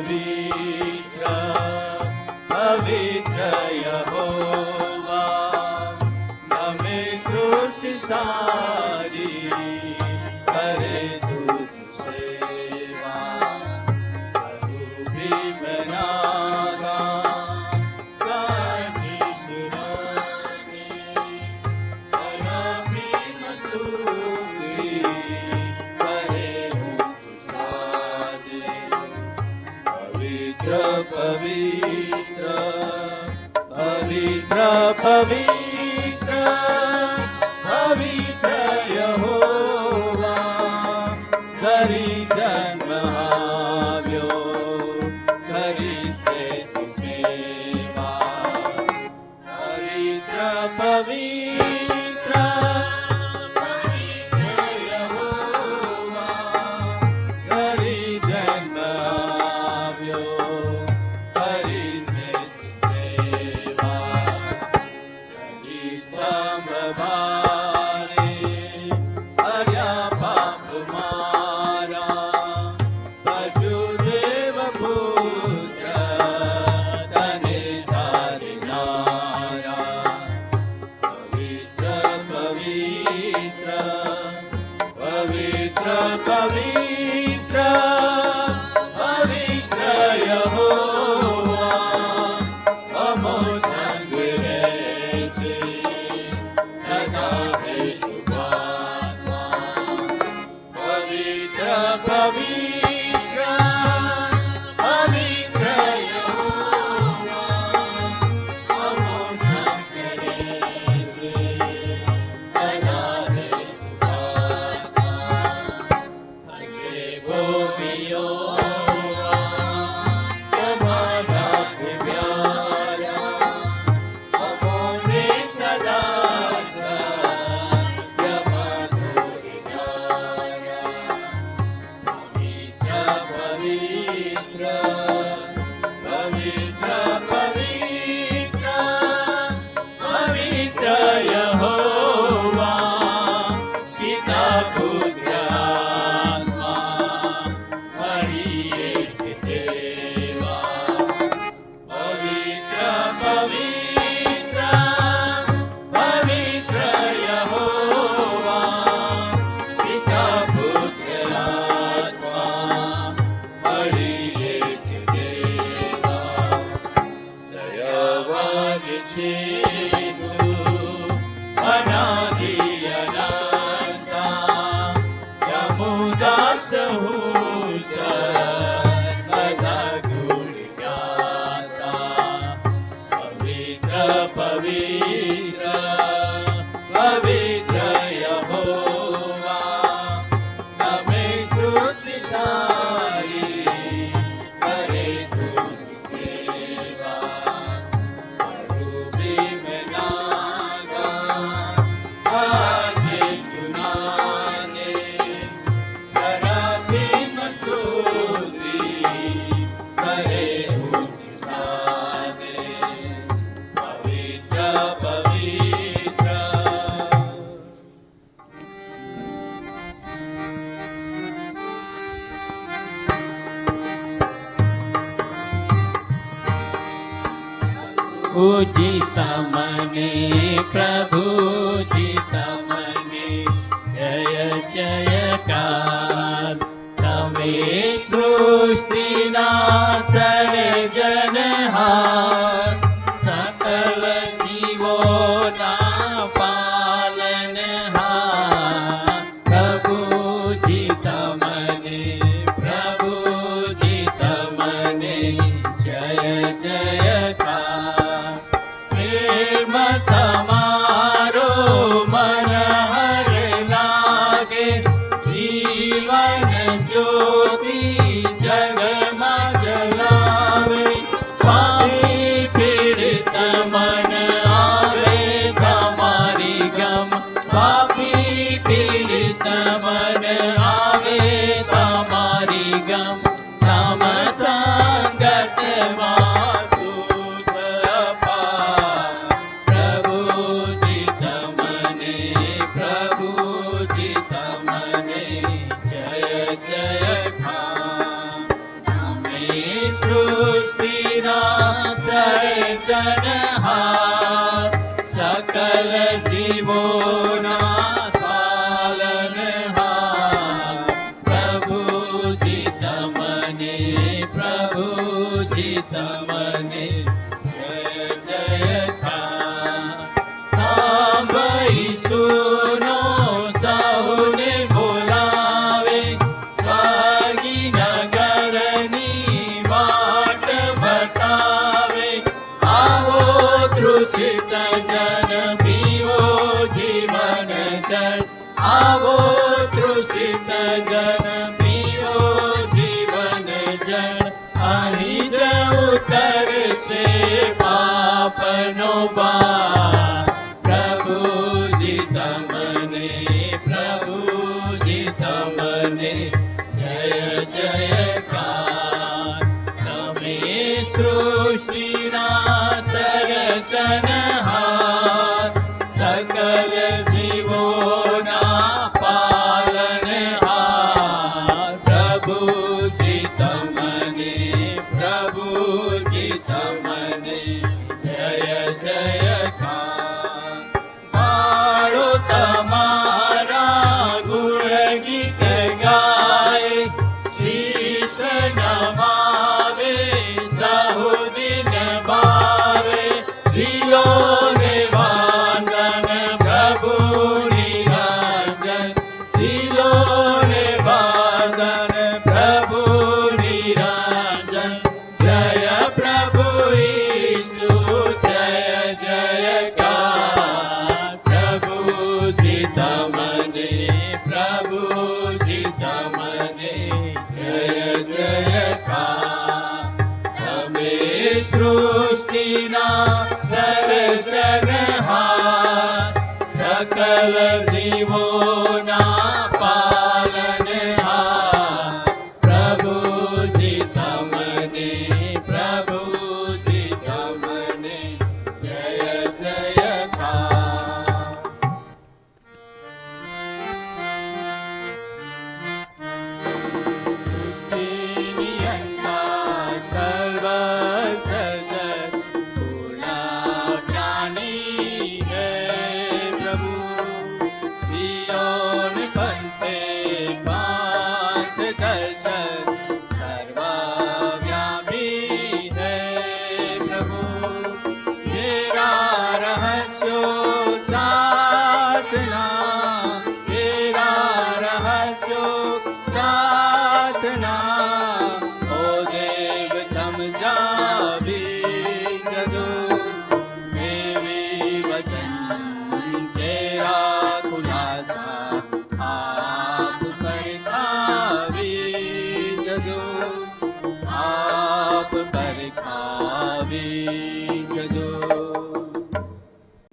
પવિત્ર પવિત્ર યહોવા, નમે સૃષ્ટિ સારી કરે તુજ સેવા. પ્રભુ ભીમના ગાજી સુરાની, સલામી મસ્તુતિ કરે તુજ સાદે. પવિત્ર પવિત્ર પવિત્ર પવિત્ર પવિત્ર યહોવા, કરી જન્મ આવ્યો, કરી શ્રેષ્ઠ સેવા. પવિત્ર પવિત્ર પવિત્ર યહોવા, કરી જન્મ આવ્યો, કરી શ્રેષ્ઠ સેવા. સહી સંભાળે હર્યા પાપ મારા, વસુદેવ પુત્ર તને ધારનારા. પવિત્ર પવિત્ર પવિત્ર પવિત્ર પવિત્ર યહોવા, અમો સંગ રહે છે સદા હે શુભાત્મા. પવિત્ર પવિત્ર પવિત્ર યહોવા, અમો સંગ રહે છે સદા હે શુભાત્મા. આજે ગોપીઓ તમારા પ્યારા, અમોને સદા સત્યમાં દોરનારા. પવિત્ર પવિત્ર પવિત્ર પવિત્ર પવિત્ર યહોવા, પિતા પુત્ર આત્મા મળી એક દેવા. પવિત્ર પવિત્ર પવિત્ર યહોવા, પિતા પુત્ર આત્મા મળી એક દેવા. દયાવાન છે તું અનાદિ અનંતા, યમુદાસ હું સર્વદા ગુણ ગાતા. પવિત્ર પવિત્ર પવિત્ર યહોવા, નમે સૃષ્ટિ સારી કરે તુજ સેવા. પ્રભુ ભીમના ગાજે સુનાને, સરાફી મસ્તુતિ કરે તુજ સાદે. પવિત્ર પવિત્ર પૂજિત મને પ્રભુજી તમને જય જયકાર. તમે સૃષ્ટિના સર્જનહાર, સકલ જીવોના પાલનહાર. પ્રભુજી તમને જય જયકાર. પ્રેમ તમારો મનહર લાગે, જીવન જ્યોતિ જગમાં જલા. સર્જનહાર સકલ જીવોના પાલનહાર પ્રભુજી તમને જય જયકાર સાંભળી સુનો સહુને બોલાવે સ્વર્ગી નગરની વાટ બતાવે આવો તૃષિત જન પીવો જીવન જળ આવો તૃષિત જન પીવો જીવન જળ અહીં જ ઉતરશે પાપનો ભાર પ્રભુજી તમને જય જયકાર તમે સૃષ્ટિના સર્જનહાર સકલ જીવોના પાલનહાર પ્રભુજી તમને જય જયકાર બાળો તમારા ગુણ ગીત ગાય શીશ નમાવે સહુદિન ભાવે જીલો ને વાંદન પ્રભુ નિરંજન જીલો ને વાંદન પ્રભુ નિરંજન જય પ્રભુ ઈસુ જય જયકાર પ્રભુજી તમને જય જયકાર તમે સૃષ્ટિના સર્જનહાર સકલ જીવોના પાલનહાર પ્રભુજી તમને જય જયકાર સૃષ્ટિની અંતા સર્વ સર્જન પૂર્ણ જ્ઞાની હે પ્રભુ સિયોન પંથે પાંથ દર્શન સર્વવ્યાપી હે પ્રભુ તેરા રહસ્યો સાસના તેરા રહસ્યો સાસના ઓ દેવ સમજાવી જજો દેવી વચન તેરા ખુલાસા આપ પરખાવી જજો આપ પરખાવી જજો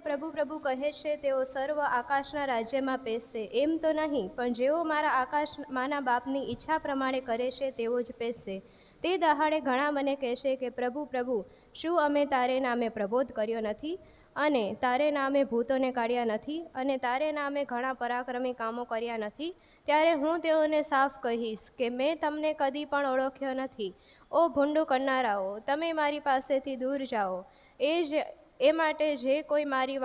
પ્રભુ પ્રભુ કહે છે તેઓ સર્વ આકાશના રાજ્યમાં પેસશે એમ તો નહીં, પણ જેઓ મારા આકાશમાંના બાપની ઈચ્છા પ્રમાણે કરે છે તેઓ જ પેસશે. તે દહાડે ઘણા મને કહેશે કે પ્રભુ પ્રભુ, શું અમે તારે નામે પ્રબોધ કર્યો નથી, અને તારે નામે ભૂતોને કાઢ્યા નથી, અને તારે નામે ઘણા પરાક્રમી કામો કર્યા નથી? ત્યારે હું તેઓને સાફ કહીશ કે મેં તમને કદી પણ ઓળખ્યો નથી. ઓ ભૂંડું કરનારાઓ, તમે મારી પાસેથી દૂર જાઓ. એ માટે જે કોઈ મારી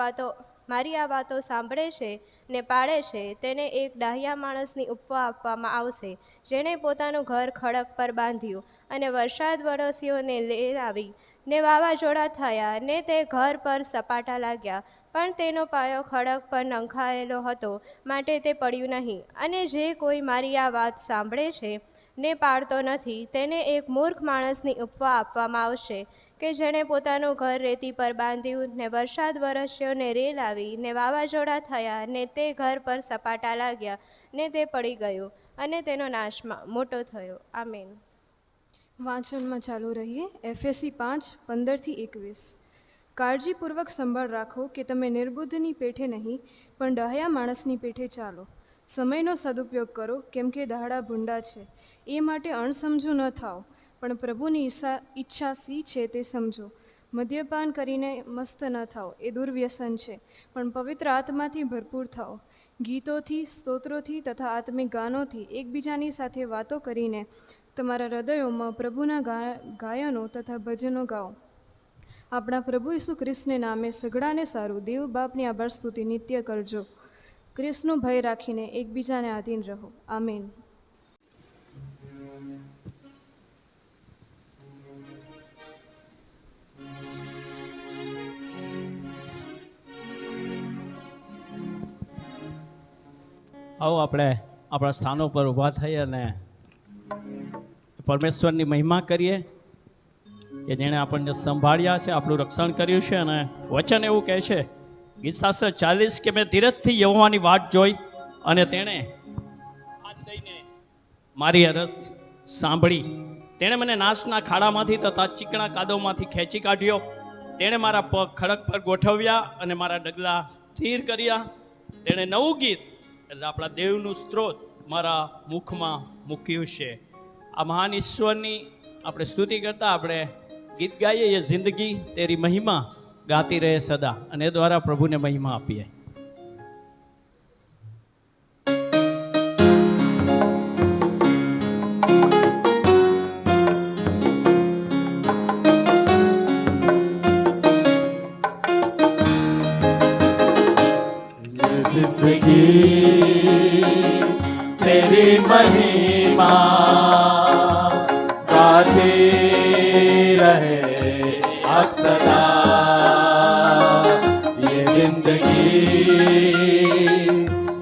આ વાતો સાંભળે છે ને પાળે છે તેને એક ડાહ્યા માણસની ઉપમા આપવામાં આવશે, જેણે પોતાનું ઘર ખડક પર બાંધ્યું, અને વરસાદ વરસ્યો ને લેર આવી ને વાવાઝોડા થયા ને તે ઘર પર સપાટા લાગ્યા, પણ તેનો પાયો ખડક પર નંખાયેલો હતો માટે તે પડ્યું નહીં. અને જે કોઈ મારી આ વાત સાંભળે છે ને પાળતો નથી તેને એક મૂર્ખ માણસની ઉપમા આપવામાં આવશે, કે જેણે પોતાનું ઘર રેતી પર બાંધ્યું ને વરસાદ વરસ્યો ને રેલ આવી ને વાવાઝોડા થયા ને તે ઘર પર સપાટા લાગ્યા ને તે પડી ગયું, અને તેનો નાશ મોટો થયો. આમેન. વાંચનમાં ચાલુ રહીએ. એફએસી 5:15-21. કાળજીપૂર્વક સંભાળ રાખો કે તમે નિર્બુદ્ધની પેઠે નહીં, પણ ડહાયા માણસની પેઠે ચાલો. સમયનો સદુપયોગ કરો, કેમ કે દહાડા ભૂંડા છે. એ માટે અણસમજુ ન થાઓ, પણ પ્રભુની ઈચ્છા સી છે તે સમજો. મદ્યપાન કરીને મસ્ત ન થાઓ, એ દુર્વ્યસન છે, પણ પવિત્ર આત્માથી ભરપૂર થાઓ. ગીતોથી, સ્તોત્રોથી તથા આત્મિક ગાનોથી એકબીજાની સાથે વાતો કરીને તમારા હૃદયોમાં પ્રભુના ગાયનો તથા ભજનો ગાઓ. આપણા પ્રભુ ઈસુ ખ્રિસ્તને નામે સઘળાને સારું દેવ બાપની આભાર સ્તુતિ નિત્ય કરજો. ખ્રિસ્તનો ભય રાખીને એકબીજાને આધીન રહો. આમીન. આવો આપણે આપણા સ્થાનો પર ઊભા થઈ અને પરમેશ્વરની મહિમા કરીએ કે જેણે આપણને સંભાળ્યા છે, આપણું રક્ષણ કર્યું છે. અને વચન એવું કહે છે, ગીતશાસ્ત્ર 40 કે મેં ધીરજથી યહોવાની વાટ જોઈ અને તેણે હાથ દઈને મારી અરજ સાંભળી. તેણે મને નાશના ખાડામાંથી તથા ચીકણા કાદવમાંથી ખેંચી કાઢ્યો. તેણે મારા પગ ખડક પર ગોઠવ્યા અને મારા ડગલા સ્થિર કર્યા. તેણે નવું ગીત એટલે આપણા દેવનું સ્ત્રોત મારા મુખમાં મૂક્યું છે. આ મહાન ઈશ્વરની આપણે સ્તુતિ કરતા આપણે ગીત ગાઈએ, એ જિંદગી તેરી મહિમા ગાતી રહે સદા, અને એ દ્વારા પ્રભુને મહિમા આપીએ. तेरी महिमा गाते रहे अब सदा. ये जिंदगी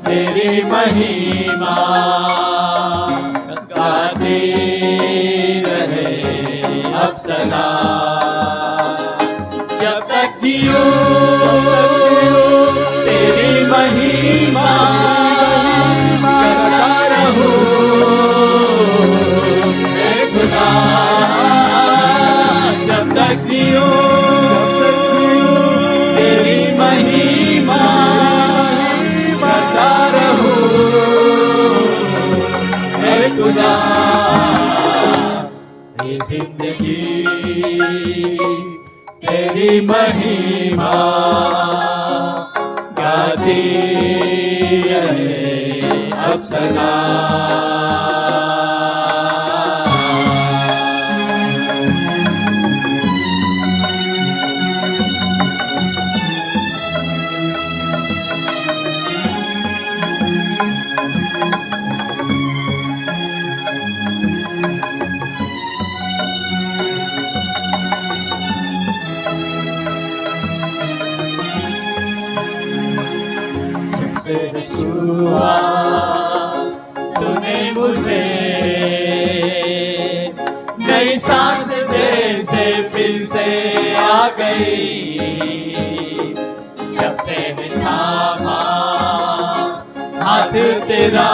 तेरी महिमा गाते रहे अब सदा. जब तक जियो तेरी महिमा करता रहूं मैं खुदा. जब तक जियो तेरी महिमा करता रहूं मैं खुदा. ये जिंदगी तेरी महिमा गाती रहे अब सदा. से छुआ तूने मुझे, नई सांस दे से फिर से आ गई. जब से थामा हाथ तेरा,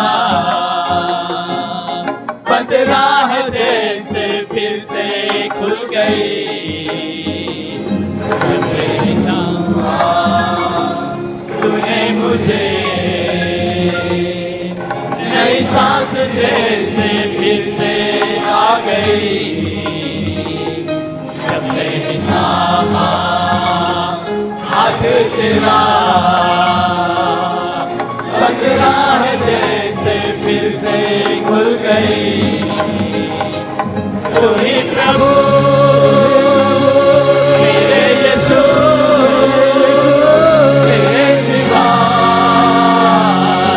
बंद राह जैसे फिर से खुल गई. जब से थामा तूने मुझे, नई सांस जैसे फिर से आ गई. जब से थामा हाथ तेरा, बंद राह जैसे फिर से खुल गई. तू ही प्रभु मेरे यीशु, तेरे सिवा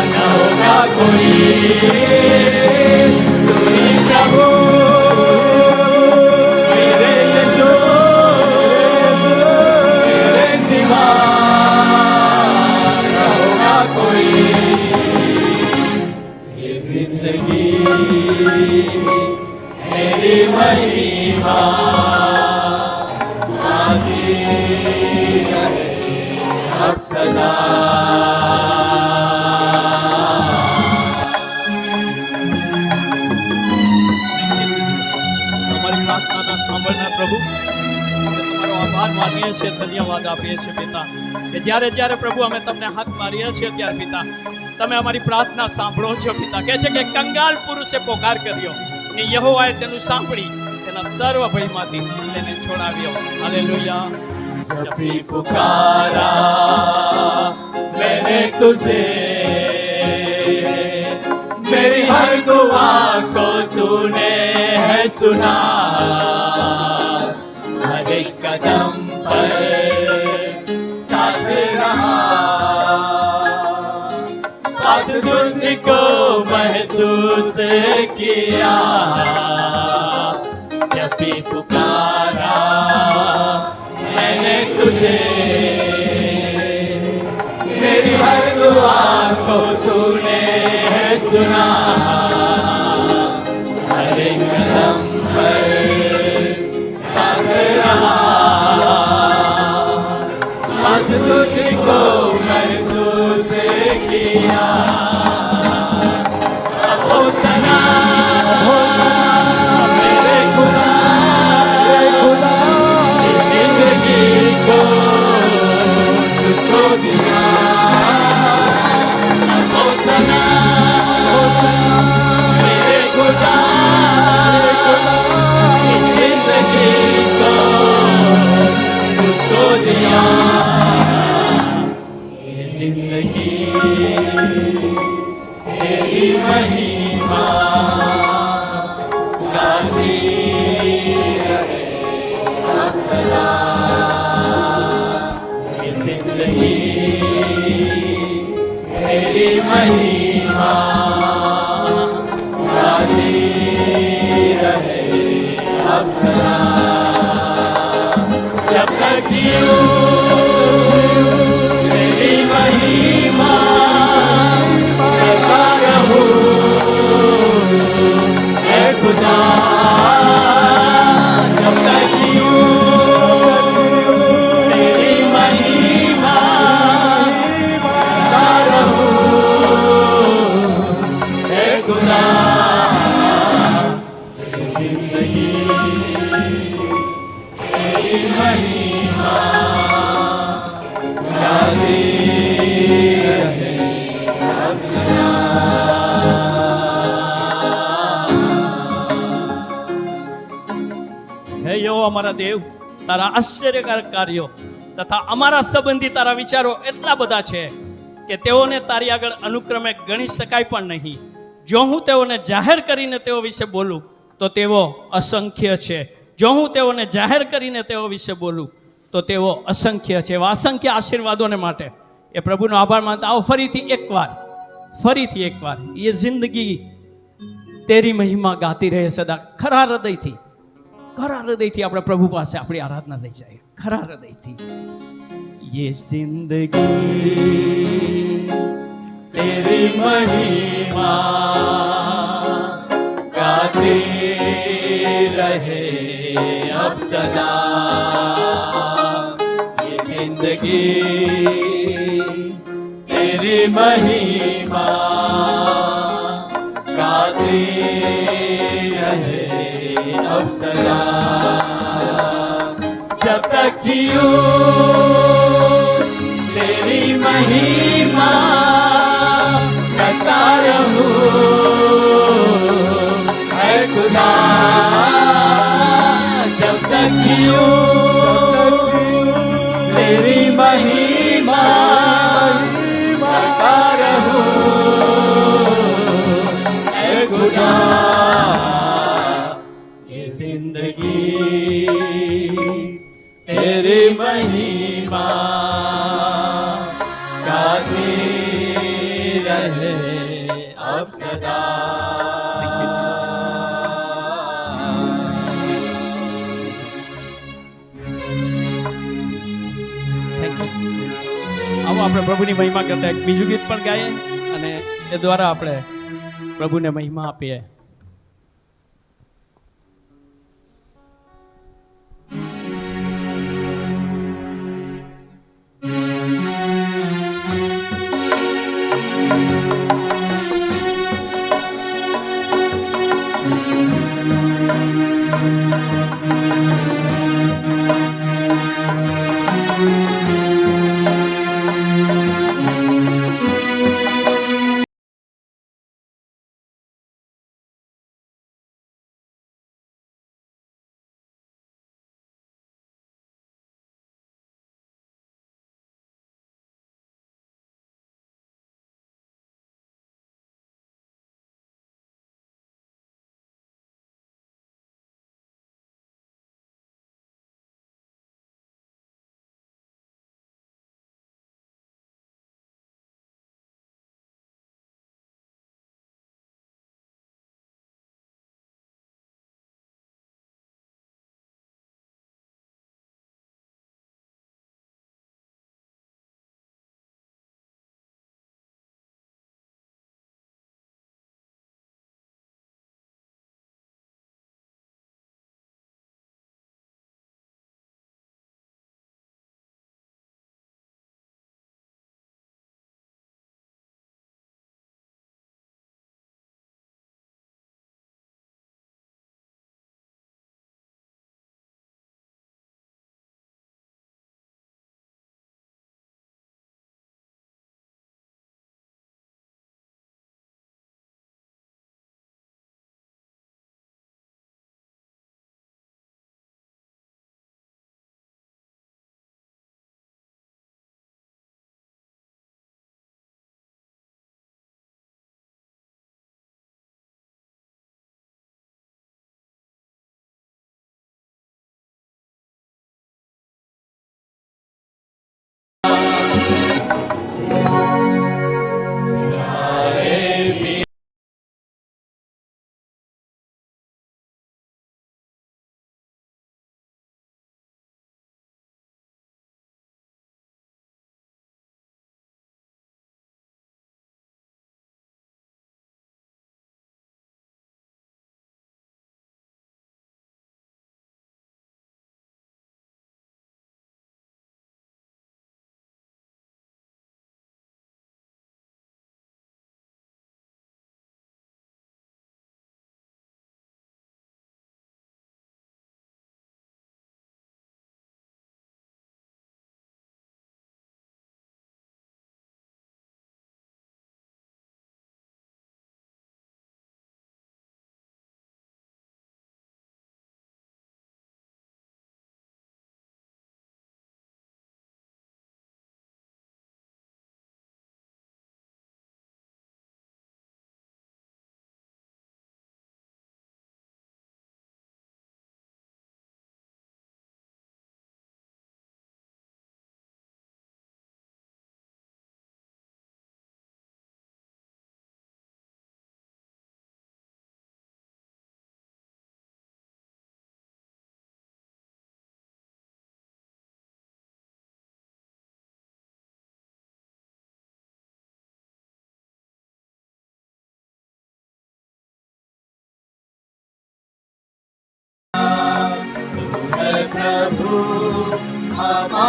न होगा कोई. तू ही प्रभु मेरे यीशु, तेरे सिवा न होगा कोई. ये जिंदगी मेरी महिमा गाती रहे अब सदा. તમારી પ્રાર્થનાના સાંભળનાર પ્રભુ, તમારો આભાર માનીએ છીએ, ધન્યવાદ આપીએ છીએ પિતા, કે જ્યારે જ્યારે પ્રભુ અમે તમને હાથ મારીએ છીએ ત્યારે પિતા તમે અમારી પ્રાર્થના સાંભળો છો પિતા. કહે છે કે કંગાલ પુરુષે પોકાર કર્યો ને યહોવાએ તેનું સાંભળી તેના સર્વ ભયમાંથી તેને છોડાવ્યો. હાલેલુયા. जब भी पुकारा मैंने तुझे, मेरी हर दुआ को तूने है सुना. हर एक कदम पर साथ रहा, पास तुझको महसूस किया, जब भी पुकारा मैंने तुझे, मेरी हर दुआ को तूने सुना, हर एक कदम पर साथ रहा, बस तुझको महसूस किया। ओ सना मेरे खुदा, इस जिंदगी को तुझको दिया। ओ सना मेरे खुदा, इस जिंदगी को तुझको दिया। ये जिंदगी तेरी महिमा गाती रहे अब सदा। ये जिंदगी तेरी महिमा गाती रहे अब सदा। जब तक जीऊं तेरी महिमा करता रहूं, ऐ खुदा। जब तक जीऊं तेरी महिमा करता रहूं, ऐ खुदा। जिंदगी तेरी महिमा गाती रहे अब सदा। હે યો અમારા દેવ, તારા આશ્ચર્યકારક કાર્યો તથા અમારા સંબંધી તારા વિચારો એટલા બધા છે કે તેઓને તારી આગળ અનુક્રમે ગણી શકાય પણ નહીં. જો હું તેઓને જાહેર કરીને તેઓ વિશે બોલું તો તેઓ અસંખ્ય છે. જો હું તેઓને જાહેર કરીને તેઓ વિશે બોલું તો તેઓ અસંખ્ય છે. એવા અસંખ્ય આશીર્વાદોને માટે એ પ્રભુનો આભાર માનતા આવો ફરીથી એકવાર એ જિંદગી તેરી મહિમા ગાતી રહે સદા. ખરા હૃદયથી આપણે પ્રભુ પાસે આપણી આરાધના લઈ જાય, ખરા હૃદયથી. ये जिंदगी तेरी महिमा गाती रहे अब सदा। ये जिंदगी तेरी महिमा गाती रहे अब सदा। जब तक जीऊं तेरी महिमा करता रहूं, ऐ खुदा। जब तक जीऊं तेरी महिमा करता रहूं, ऐ खुदा। ये जिंदगी तेरी महिमा गाती रहे अब सदा। આવો આપણે પ્રભુની મહિમા કરતા એક બીજું ગીત પણ ગાઈએ અને એ દ્વારા આપણે પ્રભુને મહિમા આપીએ.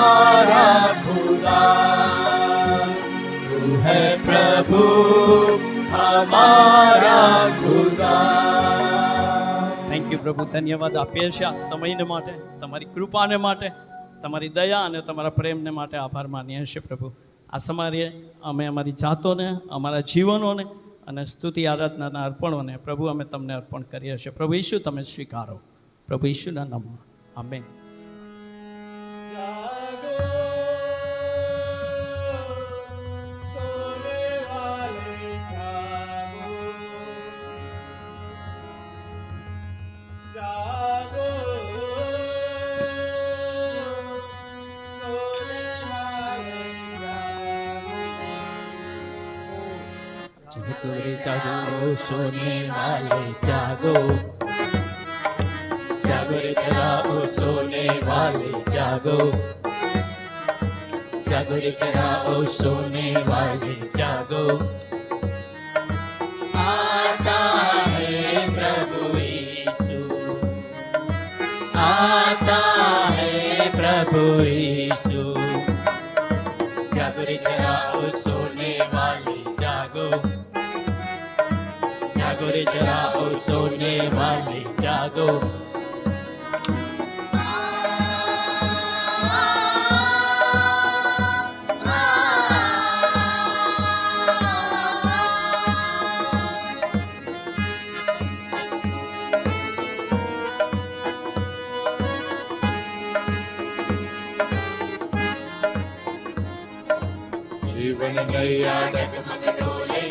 हमारा खुदा, तू है प्रभु हमारा खुदा. થેન્ક યુ પ્રભુ, ધન્યવાદ આપીએ છીએ આ સમયને માટે, તમારી કૃપાને માટે, તમારી દયા અને તમારા પ્રેમને માટે આભાર માનીએ છીએ પ્રભુ. આ સમયે અમે અમારી જાતોને, અમારા જીવનોને અને સ્તુતિ આરાધનાના અર્પણોને પ્રભુ અમે તમને અર્પણ કરીએ છીએ. પ્રભુ ઈશુ તમે સ્વીકારો, પ્રભુ ઈશુના નામમાં આમેન. जागो सोने वाले जागो, जागो रे चराओ सोने वाले जागो, जागो रे चराओ सोने वाले जागो. आता है प्रभु यीशु, आता है प्रभु यीशु. जागो रे चराओ सोने वाले जागो, जागो रे जगाओ सोने वाले जागो. जीवन नैया डगमग डोले,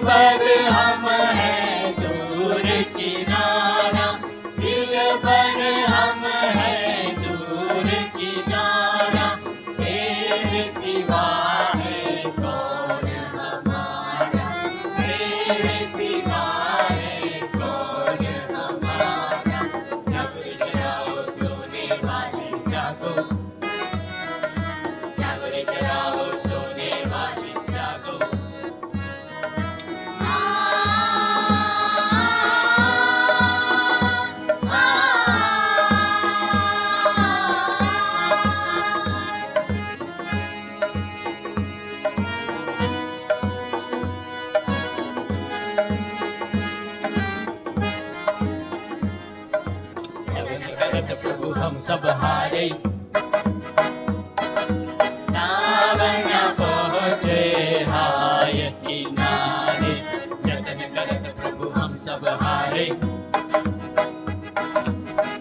पर हम हैं दूर किनारा, दिल पर हम हैं दूर किनारा. तेरे सिवा है कौन हमारा, तेरे सिवा है कौन हमारा. जागो रे जगाओ सोने वाले जागो, जागो रे जगाओ सोने वाले जागो. प्रभु हम सब हारे, नाव न पहुँचे हाय किनारे. जतन करत प्रभु हम सब हारे,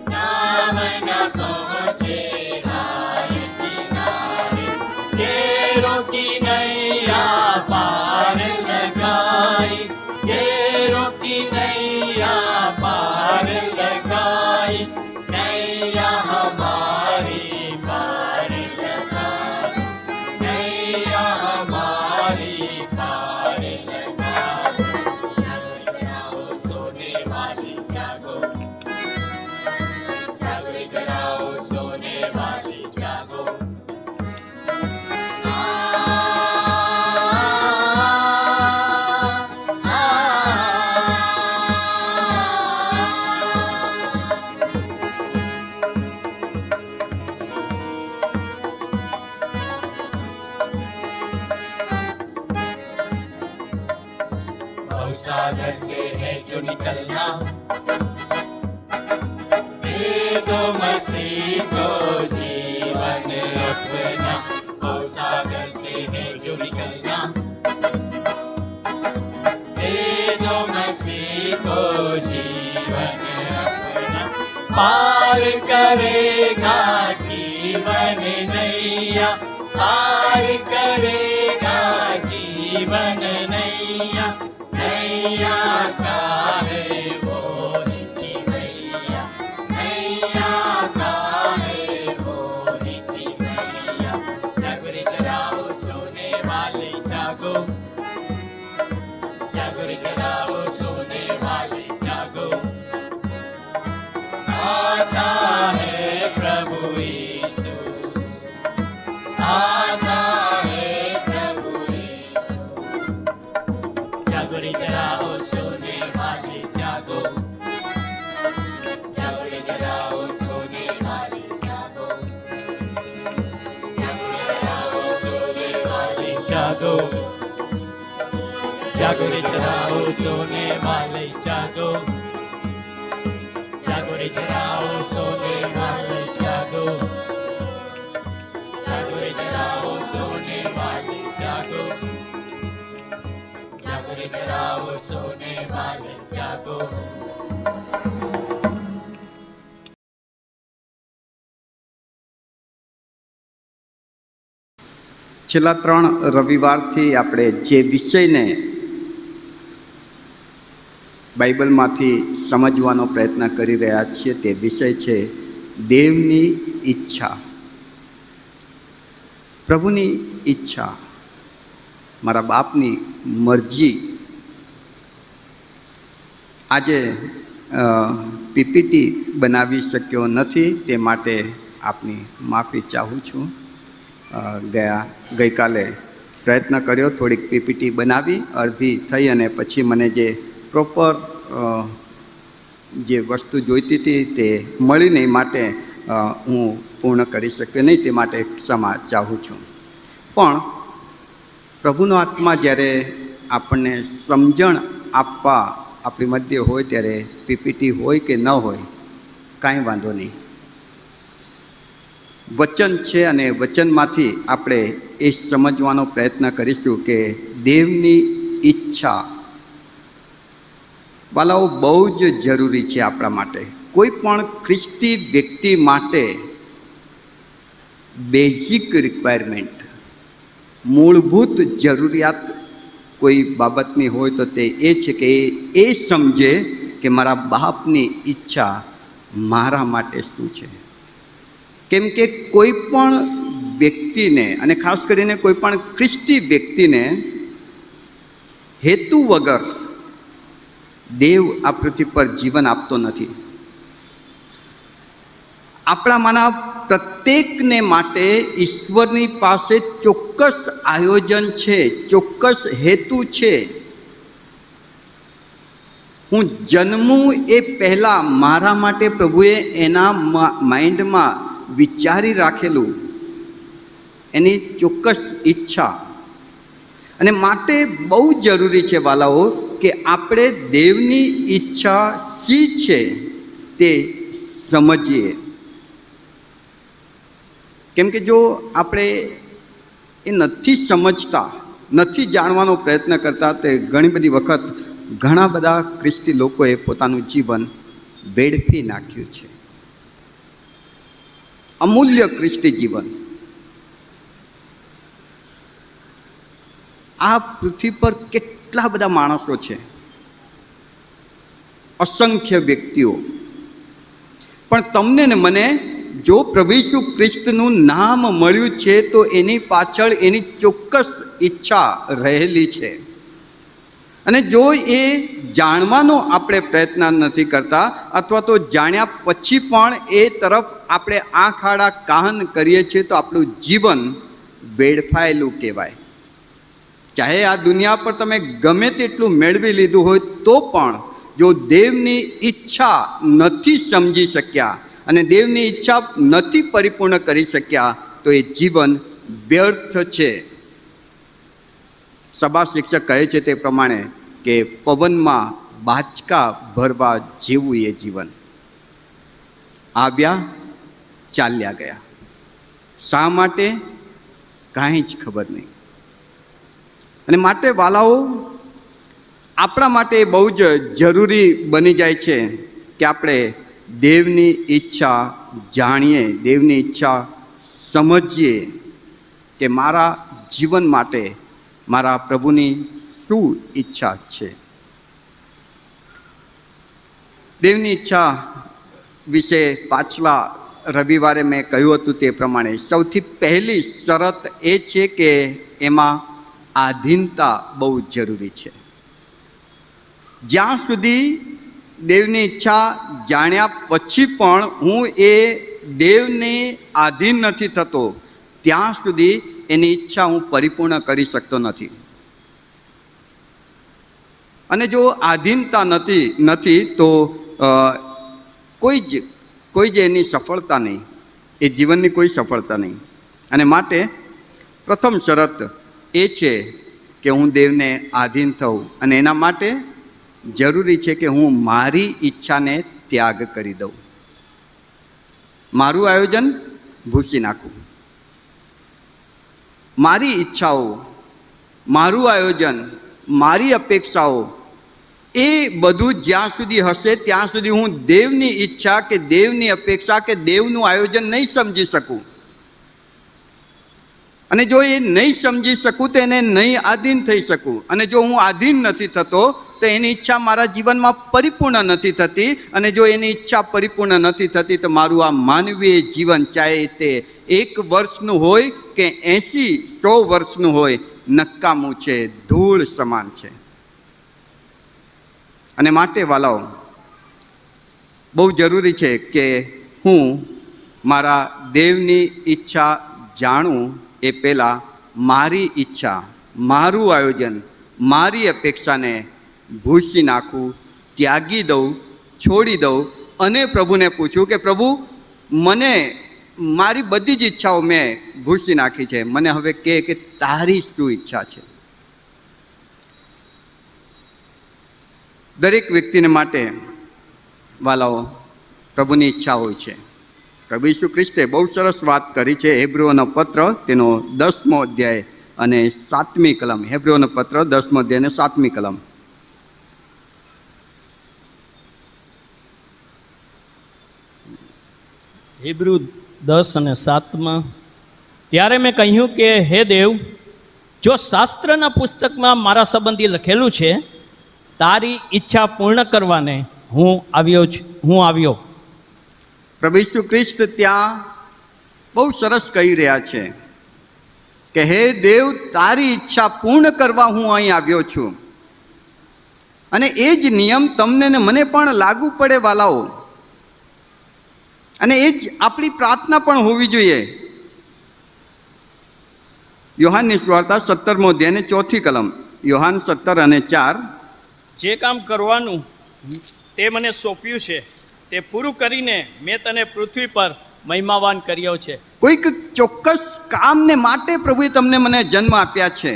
नाव न पहुँचे हाय किनारे. केरों की नैया पार लगाई, केरों की नैया पार लगाई. नैया हमारी पार लगाई, नैया हमारी पार लगाई. जागो सोने वाली जागो, जागो रे जगाओ सोने वाली जागो. सागर से है जो निकलना, दे दो मसीह को जीवन अपना. ओ सागर से है जो निकलना, दे दो मसीह को जीवन अपना. पार करेगा जीवन नैया, पार करेगा जीवन नैया. नैया का है वो रीति मैया, नैया का है वो रीति मैया. जागो रे जगाओ सोने वाले जागो, जागो रे जगाओ सोने वाले जागो. आता है જાગો, જાગો રે જરાઓ સોને વાલે જાગો, જાગો રે જરાઓ સોને વાલે જાગો, જાગો રે જરાઓ સોને વાલે જાગો, જાગો રે જરાઓ સોને વાલે જાગો. છેલ્લા 3 રવિવારથી આપણે જે વિષયને બાઇબલમાંથી સમજવાનો પ્રયત્ન કરી રહ્યા છીએ તે વિષય છે દેવની ઈચ્છા. પ્રભુની ઈચ્છા, મારા બાપની મરજી. આજે પીપીટી બનાવી શક્યો નથી, તે માટે આપની માફી ચાહું છું. ગઈકાલે પ્રયત્ન કર્યો, થોડીક પીપીટી બનાવી, અડધી થઈ અને પછી મને જે પ્રોપર જે વસ્તુ જોઈતી હતી તે મળી નહીં, માટે હું પૂર્ણ કરી શક્યો નહીં, તે માટે ક્ષમા ચાહું છું. પણ પ્રભુનો આત્મા જ્યારે આપણને સમજણ આપવા આપણી મધ્ય હોય ત્યારે પીપીટી હોય કે ન હોય કાંઈ વાંધો નહીં. વચન છે અને વચનમાંથી આપણે એ સમજવાનો પ્રયત્ન કરીશું કે દેવની ઈચ્છા વાલાઓ બહુ જ જરૂરી છે આપણા માટે. કોઈ પણ ખ્રિસ્તી વ્યક્તિ માટે બેઝિક રિક્વાયરમેન્ટ, મૂળભૂત જરૂરિયાત કોઈ બાબતની હોય તો તે એ છે કે એ સમજે કે મારા બાપની ઈચ્છા મારા માટે શું છે. કેમ કે કોઈ પણ વ્યક્તિને, અને ખાસ કરીને કોઈ પણ ખ્રિસ્તી વ્યક્તિને હેતુ વગર દેવ આ પૃથ્વી પર જીવન આપતો નથી. આપણામાંના પ્રત્યેકને માટે ઈશ્વરની પાસે ચોક્કસ આયોજન છે, ચોક્કસ હેતુ છે. હું જન્મું એ પહેલાં મારા માટે પ્રભુએ એના માઇન્ડમાં વિચારી રાખેલું, એની ચોક્કસ ઈચ્છા. અને માટે બહુ જરૂરી છે વાલાઓ કે આપણે દેવની ઈચ્છા શી છે તે સમજીએ. કેમ કે જો આપણે એ નથી સમજતા, નથી જાણવાનો પ્રયત્ન કરતા, તો ઘણી બધી વખત ઘણા બધા ખ્રિસ્તી લોકોએ પોતાનું જીવન વેડફી નાખ્યું છે. અમૂલ્ય ખ્રિસ્તી જીવન. આ પૃથ્વી પર કેટલા બધા માણસો છે, અસંખ્ય વ્યક્તિઓ. પણ તમને ને મને જો પ્રભુ ઈસુ ખ્રિસ્તનું નામ મળ્યું છે તો એની પાછળ એની ચોક્કસ ઈચ્છા રહેલી છે. અને જો એ જાણવાનો આપણે પ્રયત્ન નથી કરતા, અથવા તો જાણ્યા પછી પણ એ તરફ આપણે આંખ આડા કાન કરીએ છીએ, તો આપણું જીવન વેડફાયેલું કહેવાય. ચાહે આ દુનિયા પર તમે ગમે તેટલું મેળવી લીધું હોય તો પણ જો દેવની ઈચ્છા નથી સમજી શક્યા અને દેવની ઈચ્છા નથી પરિપૂર્ણ કરી શક્યા તો એ જીવન વ્યર્થ છે. સભા શિક્ષક કહે છે તે પ્રમાણે કે પવનમાં બાચકા ભરવા જેવું એ જીવન. આવ્યા, ચાલ્યા ગયા. શા માટે? કાંઈ જ ખબર નહીં. અને માટે વાલાઓ, આપણા માટે બહુ જ જરૂરી બની જાય છે કે આપણે દેવની ઈચ્છા જાણીએ, દેવની ઈચ્છા સમજીએ કે મારા જીવન માટે મારા પ્રભુની શું ઈચ્છા છે. દેવની ઈચ્છા વિશે પાછલા રવિવારે મેં કહ્યું હતું તે પ્રમાણે સૌથી પહેલી શરત એ છે કે એમાં આધીનતા બહુ જરૂરી છે. જ્યાં સુધી દેવની ઈચ્છા જાણ્યા પછી પણ હું એ દેવને આધીન નથી થતો, ત્યાં સુધી એની ઈચ્છા હું પરિપૂર્ણ કરી શકતો નથી. અને જો આધીનતા નથી તો કોઈ જ એની સફળતા નહીં, એ જીવનની કોઈ સફળતા નહીં. અને માટે પ્રથમ શરત એ છે કે હું દેવને આધીન થઉં, અને એના માટે જરૂરી છે કે હું મારી ઈચ્છાને ત્યાગ કરી દઉં, મારું આયોજન ભૂસી નાખું. મારી ઈચ્છાઓ, મારું આયોજન, મારી અપેક્ષાઓ, એ બધું જ્યાં સુધી હશે ત્યાં સુધી હું દેવની ઈચ્છા કે દેવની અપેક્ષા કે દેવનું આયોજન નહીં સમજી શકું. અને જો એ નહીં સમજી શકું તો એને નહીં આધીન થઈ શકું. અને જો હું આધીન નથી થતો તો એની ઈચ્છા મારા જીવનમાં પરિપૂર્ણ નથી થતી. અને જો એની ઈચ્છા પરિપૂર્ણ નથી થતી તો મારું આ માનવીય જીવન, ચાહે તે 1 વર્ષનું હોય કે 80-100 વર્ષનું હોય, નકામું છે, ધૂળ સમાન છે. અને માટે વાલાઓ, બહુ જરૂરી છે કે હું મારા દેવની ઈચ્છા જાણું એ પહેલાં મારી ઈચ્છા, મારું આયોજન, મારી અપેક્ષાને ભૂસી નાખું, ત્યાગી દઉં, છોડી દઉં અને પ્રભુને પૂછું કે પ્રભુ, મને મારી બધી જ ઈચ્છાઓ મેં ભૂસી નાખી છે, મને હવે કે તારી શું ઈચ્છા છે. દરેક વ્યક્તિને માટે વાલાઓ પ્રભુની ઈચ્છા હોય છે. પ્રભુ ઈસુ ખ્રિસ્તે બહુ સરસ વાત કરી છે. હેબ્રુઓનો પત્ર તેનો 10મો અધ્યાય અને 7મી કલમ. હેબ્રુઓનો પત્ર 10મો અધ્યાય અને 7મી કલમ. હિબ્રુ 10 અને 7માં, ત્યારે મેં કહ્યું કે હે દેવ, જો શાસ્ત્રના પુસ્તકમાં મારા સંબંધી લખેલું છે, તારી ઈચ્છા પૂર્ણ કરવાને હું આવ્યો. પ્રભુ ઈસુ ખ્રિસ્ત ત્યાં બહુ સરસ કહી રહ્યા છે કે હે દેવ, તારી ઈચ્છા પૂર્ણ કરવા હું અહીં આવ્યો છું. અને એ જ નિયમ તમને ને મને પણ લાગુ પડે વાલાઓ. અને એ જ આપણી પ્રાર્થના પણ હોવી જોઈએ. યોહાનની સુવાર્તા 17મો અધ્યાય અને 4મી કલમ. યોહાન 17 અને 4. જે કામ કરવાનું તે મને સોંપ્યું છે તે પૂરું કરીને મેં તને પૃથ્વી પર મહિમાવાન કર્યો છે. કોઈક ચોક્કસ કામને માટે પ્રભુએ તમને મને જન્મ આપ્યા છે.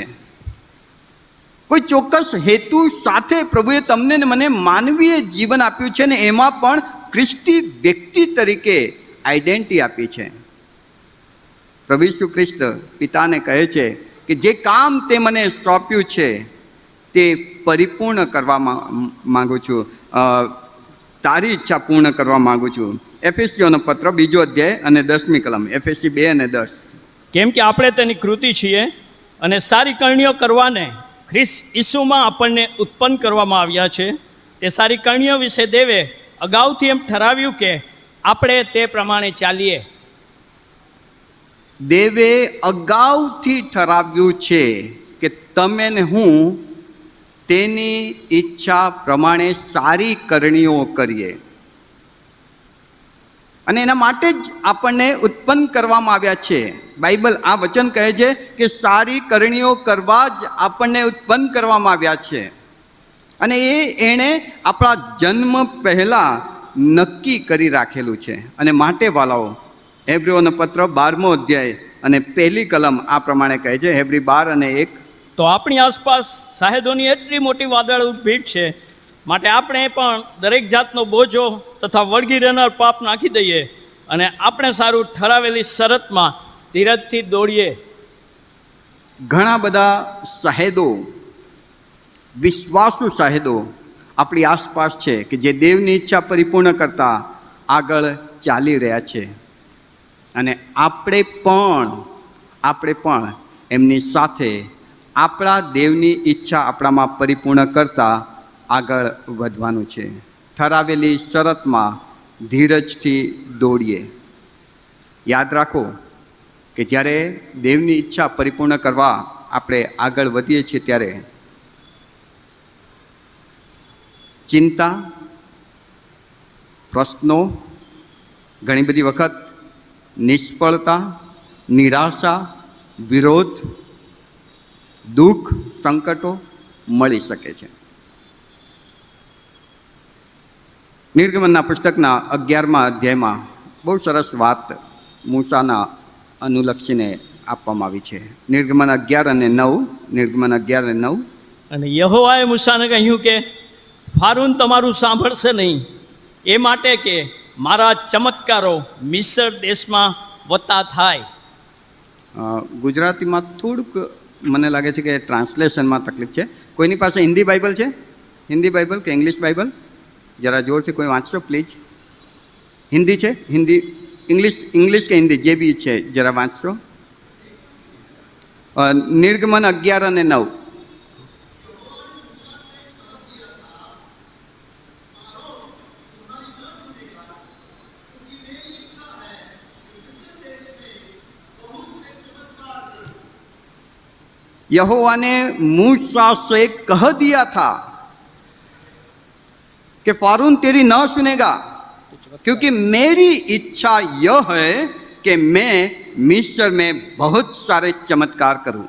કોઈ ચોક્કસ હેતુ સાથે પ્રભુએ તમને ને મને માનવીય જીવન આપ્યું છે, ને એમાં પણ ખ્રિસ્તી વ્યક્તિ તરીકે આઈડેન્ટિટી આપી છે. પ્રભુ ઈસુ ખ્રિસ્ત પિતાને કહે છે કે જે કામ તે મને સોંપ્યું છે તે પરિપૂર્ણ કરવા માગું છું, તારી ઈચ્છા પૂર્ણ કરવા માગું છું. એફેસીઓનો પત્ર 2 અધ્યાય અને 10મી કલમ. એફેસી 2 અને 10. કેમ કે આપણે તેની કૃતિ છીએ અને સારી કરણીઓ કરવાને ખ્રિસ્ત ઈસુમાં આપણને ઉત્પન્ન કરવામાં આવ્યા છે. તે સારી કરણીઓ વિશે દેવે અગાઉથી એમ ઠરાવ્યું કે આપણે તે પ્રમાણે ચાલીએ. દેવે અગાઉથી ઠરાવ્યું છે કે તમે ને હું તેની ઈચ્છા પ્રમાણે સારી કરણીઓ કરીએ. અને એના માટે જ આપણને ઉત્પન્ન કરવામાં આવ્યા છે. બાઇબલ આ વચન કહે છે કે સારી કરણીઓ કરવા જ આપણને ઉત્પન્ન કરવામાં આવ્યા છે. અને એણે આપણા જન્મ પહેલાં નક્કી કરી રાખેલું છે. અને માટે વાલાઓ, હેબ્રીઓનો પત્ર 12મો અધ્યાય અને 1લી કલમ આ પ્રમાણે કહે છે. હેબ્રી 12 અને 1. તો આપણી આસપાસ સાહેદોની એટલી મોટી વાદળ ભીડ છે, માટે આપણે પણ દરેક જાતનો બોજો તથા વળગી રહેનાર પાપ નાખી દઈએ અને આપણે સારું ઠરાવેલી શરતમાં ધીરજથી દોડીએ. ઘણા બધા સાહેદો, વિશ્વાસુ સાહેદો આપણી આસપાસ છે કે જે દેવની ઈચ્છા પરિપૂર્ણ કરતા આગળ ચાલી રહ્યા છે. અને આપણે પણ એમની સાથે આપણા દેવની ઈચ્છા આપણામાં પરિપૂર્ણ કરતા આગળ વધવાનું છે. ઠરાવેલી શરતમાં ધીરજથી દોડીએ. યાદ રાખો કે જ્યારે દેવની ઈચ્છા પરિપૂર્ણ કરવા આપણે આગળ વધીએ છીએ ત્યારે ચિંતા, પ્રશ્નો, ઘણી બધી વખત નિષ્ફળતા, નિરાશા, વિરોધ, દુઃખ, સંકટો મળી શકે છે. નિર્ગમનના પુસ્તકના 11મા અધ્યાયમાં બહુ સરસ વાત મૂસાના અનુલક્ષીને આપવામાં આવી છે. નિર્ગમન 11 અને 9. નિર્ગમન 11 અને 9. અને યહોવાએ મૂસાને કહ્યું કે ફારૂન તમારું સાંભળશે નહીં, એ માટે કે મારા ચમત્કારો મિસ્ર દેશમાં વત્તા થાય. ગુજરાતીમાં થોડુંક મને લાગે છે કે ટ્રાન્સલેશનમાં તકલીફ છે. કોઈની પાસે હિન્દી બાઇબલ છે? હિન્દી બાઇબલ કે ઇંગ્લિશ બાઇબલ? જરા જોરથી કોઈ વાંચશો પ્લીઝ. હિન્દી છે? હિન્દી, ઇંગ્લિશ કે હિન્દી જે બી છે જરા વાંચશો. નિર્ગમન 11 અને 9. यहोवा ने मूसा से कह दिया था कि फारून तेरी न सुनेगा, क्योंकि मेरी इच्छा यह है कि मैं मिस्र में बहुत सारे चमत्कार करूं.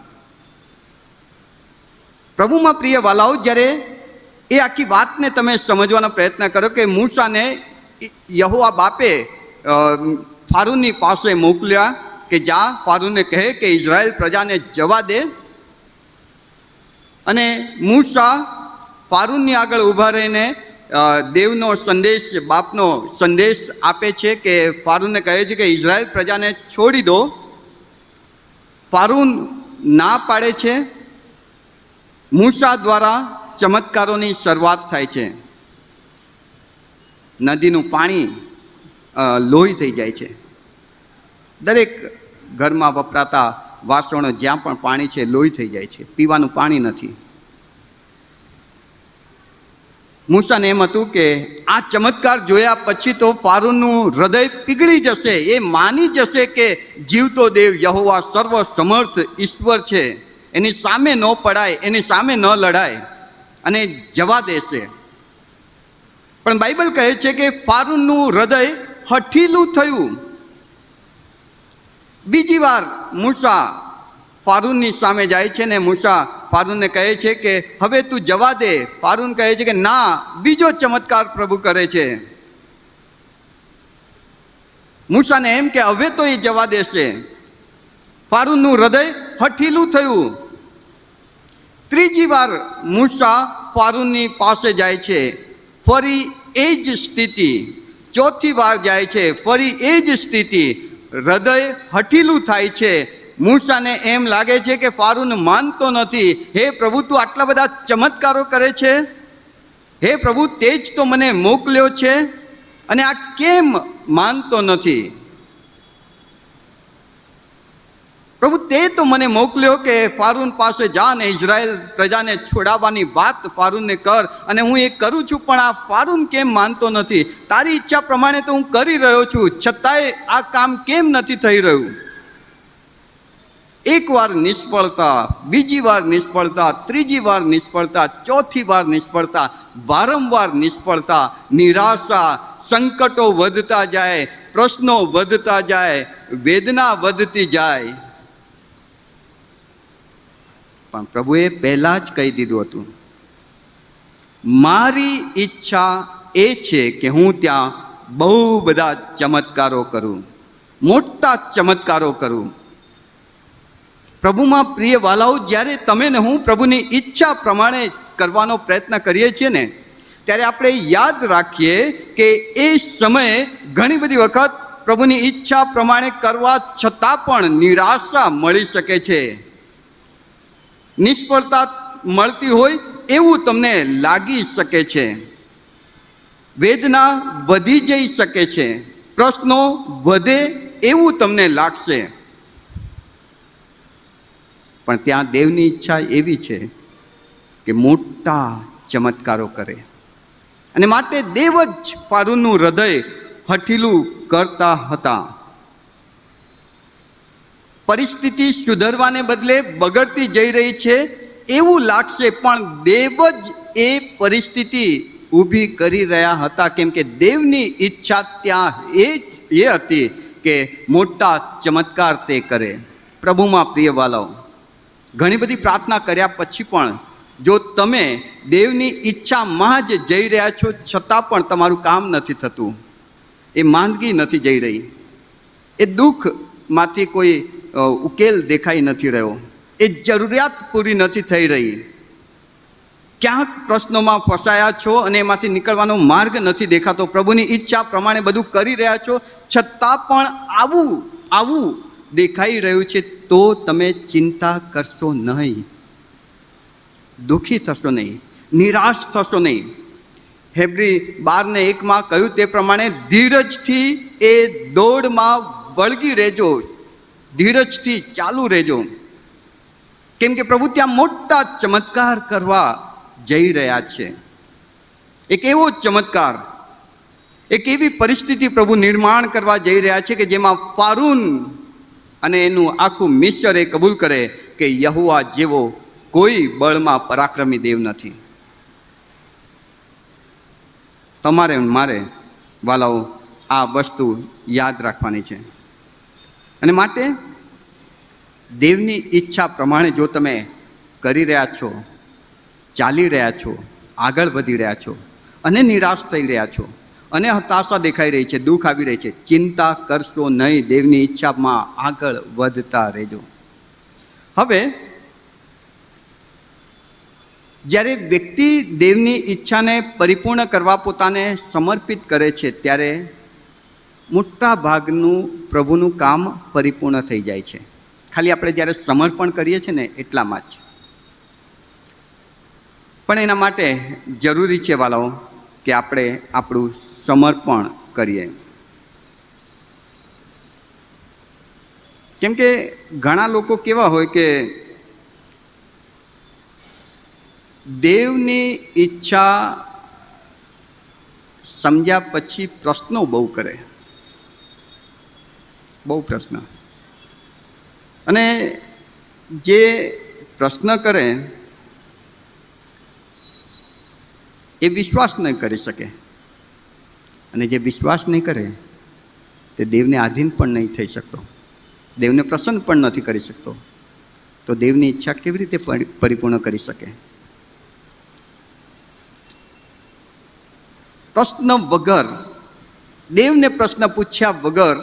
પ્રભુમાં પ્રિય વાલાઓ, જ્યારે એ આખી વાતને તમે સમજવાનો પ્રયત્ન કરો કે મૂસાને યહોવા બાપે ફારૂનની પાસે મોકલ્યા કે જા ફારૂનને કહે કે ઇઝરાયલ પ્રજાને જવા દે. અને મૂસા ફારૂનની આગળ ઊભા રહીને દેવનો સંદેશ, બાપનો સંદેશ આપે છે કે ફારૂનને કહે છે કે ઇઝરાયલ પ્રજાને છોડી દો. ફારૂન ના પાડે છે. મૂસા દ્વારા ચમત્કારોની શરૂઆત થાય છે. નદીનું પાણી લોહી થઈ જાય છે. દરેક ઘરમાં વપરાતા વાસણો જ્યાં પણ પાણી છે લોહી થઈ જાય છે, પીવાનું પાણી નથી. મૂસાને એમ હતું કે આ ચમત્કાર જોયા પછી તો ફારૂનનું હૃદય પીગળી જશે. એ માની જશે કે જીવતો દેવ યહોવા સર્વ સમર્થ ઈશ્વર છે, એની સામે ન પડાય, એની સામે ન લડાય, અને જવા દેશે. પણ બાઇબલ કહે છે કે ફારૂનનું હૃદય હઠીલું થયું. બીજી વાર મૂસા ફારૂનની સામે જાય છે ને મૂસા ફારૂનને કહે છે કે હવે તું જવા દે. ફારૂન કહે છે કે ના, બીજો ચમત્કાર પ્રભુ કરે છે. મૂસાને એમ કે હવે તો એ જવા દેશે. ફારૂનનું હૃદય હઠીલું થયું. ત્રીજી વાર મૂસા ફારૂનની પાસે જાય છે, ફરી એ જ સ્થિતિ. ચોથી વાર જાય છે, ફરી એ જ સ્થિતિ. હૃદય હઠીલું થાય છે. મૂસાને એમ લાગે છે કે ફારૂન માનતો નથી. હે પ્રભુ, તું આટલા બધા ચમત્કારો કરે છે. હે પ્રભુ, તે જ તો મને મોકલ્યો છે, અને આ કેમ માનતો નથી? પ્રભુ, તે તો મને મોકલ્યો કે ફારૂન પાસે જા ને ઇઝરાયલ પ્રજાને છોડાવવાની વાત ફારૂનને કર, અને હું એ કરું છું, પણ આ ફારૂન કેમ માનતો નથી? તારી ઈચ્છા પ્રમાણે તો હું કરી રહ્યો છું, છતાંય આ કામ કેમ નથી થઈ રહ્યું? એક વાર નિષ્ફળતા, બીજી વાર નિષ્ફળતા, ત્રીજી વાર નિષ્ફળતા, ચોથી વાર નિષ્ફળતા, વારંવાર નિષ્ફળતા, નિરાશા, સંકટો વધતા જાય, પ્રશ્નો વધતા જાય, વેદના વધતી જાય. પણ પ્રભુએ પહેલા જ કહી દીધું હતું, મારી ઈચ્છા એ છે કે હું ત્યાં બહુ બધા ચમત્કારો કરું, મોટા ચમત્કારો કરું. પ્રભુમાં પ્રિય વાલાઓ, જ્યારે તમે ને હું પ્રભુની ઈચ્છા પ્રમાણે કરવાનો પ્રયત્ન કરીએ છીએ ને, ત્યારે આપણે યાદ રાખીએ કે એ સમયે ઘણી બધી વખત પ્રભુની ઈચ્છા પ્રમાણે કરવા છતાં પણ નિરાશા મળી શકે છે. નિષ્ફળતા મળતી હોય એવું તમને લાગી શકે છે. વેદના વધી જઈ શકે છે. પ્રશ્નો વધે એવું તમને લાગશે. પણ ત્યાં દેવની ઈચ્છા એવી છે કે મોટા ચમત્કારો કરે, અને માટે દેવ જ ફારૂનનું હૃદય હઠીલું કરતા હતા. પરિસ્થિતિ સુધરવાને બદલે બગડતી જઈ રહી છે એવું લાગશે, પણ દેવ જ એ પરિસ્થિતિ ઊભી કરી રહ્યા હતા, કેમ કે દેવની ઈચ્છા ત્યાં એ હતી કે મોટા ચમત્કાર તે કરે. પ્રભુમાં પ્રિય વાલાઓ, ઘણી બધી પ્રાર્થના કર્યા પછી પણ જો તમે દેવની ઈચ્છામાં જ જઈ રહ્યા છો છતાં પણ તમારું કામ નથી થતું, એ માંદગી નથી જઈ રહી, એ દુઃખમાંથી કોઈ ઉકેલ દેખાઈ નથી રહ્યો, એ જરૂરિયાત પૂરી નથી થઈ રહી, ક્યાંક પ્રશ્નોમાં ફસાયા છો અને એમાંથી નીકળવાનો માર્ગ નથી દેખાતો, પ્રભુની ઈચ્છા પ્રમાણે બધું કરી રહ્યા છો, છતાં પણ આવું દેખાઈ રહ્યું છે, તો તમે ચિંતા કરશો નહીં, દુઃખી થશો નહીં, નિરાશ થશો નહીં. હેબ્રી 12:1 કહ્યું તે પ્રમાણે ધીરજથી એ દોડમાં વળગી રહેજો, ધીરજથી ચાલુ રહેજો, કેમ કે પ્રભુ ત્યાં મોટા ચમત્કાર કરવા જઈ રહ્યા છે. એક એવો ચમત્કાર, એક એવી પરિસ્થિતિ પ્રભુ નિર્માણ કરવા જઈ રહ્યા છે કે જેમાં ફારૂન અને એનું આખું મિસર એ કબૂલ કરે કે યહોવા જેવો કોઈ બળમાં પરાક્રમી દેવ નથી. તમારે મારે વાલાઓ આ વસ્તુ યાદ રાખવાની છે. અને માટે દેવની ઈચ્છા પ્રમાણે જો તમે કરી રહ્યા છો, ચાલી રહ્યા છો, આગળ વધી રહ્યા છો અને નિરાશ થઈ રહ્યા છો અને હતાશા દેખાઈ રહી છે, દુઃખ આવી રહી છે, ચિંતા કરશો નહીં, દેવની ઈચ્છામાં આગળ વધતા રહેજો. હવે જ્યારે વ્યક્તિ દેવની ઈચ્છાને પરિપૂર્ણ કરવા પોતાને સમર્પિત કરે છે, ત્યારે મોટા ભાગનું પ્રભુનું કામ પરિપૂર્ણ થઈ જાય છે. ખાલી આપણે જ્યારે સમર્પણ કરીએ છીએ ને એટલામાં જ. પણ એના માટે જરૂરી છે વાલાઓ કે આપણે આપણું સમર્પણ કરીએ. કેમ કે ઘણા લોકો કેવા હોય કે દેવની ઈચ્છા સમજ્યા પછી પ્રશ્નો બહુ કરે, બહુ પ્રશ્ન, અને જે પ્રશ્ન કરે એ વિશ્વાસ નહીં કરી શકે, અને જે વિશ્વાસ નહીં કરે તે દેવને આધીન પણ નહીં થઈ શકતો, દેવને પ્રસન્ન પણ નથી કરી શકતો. તો દેવની ઈચ્છા કેવી રીતે પરિપૂર્ણ કરી શકે? પ્રશ્ન વગર, દેવને પ્રશ્ન પૂછ્યા વગર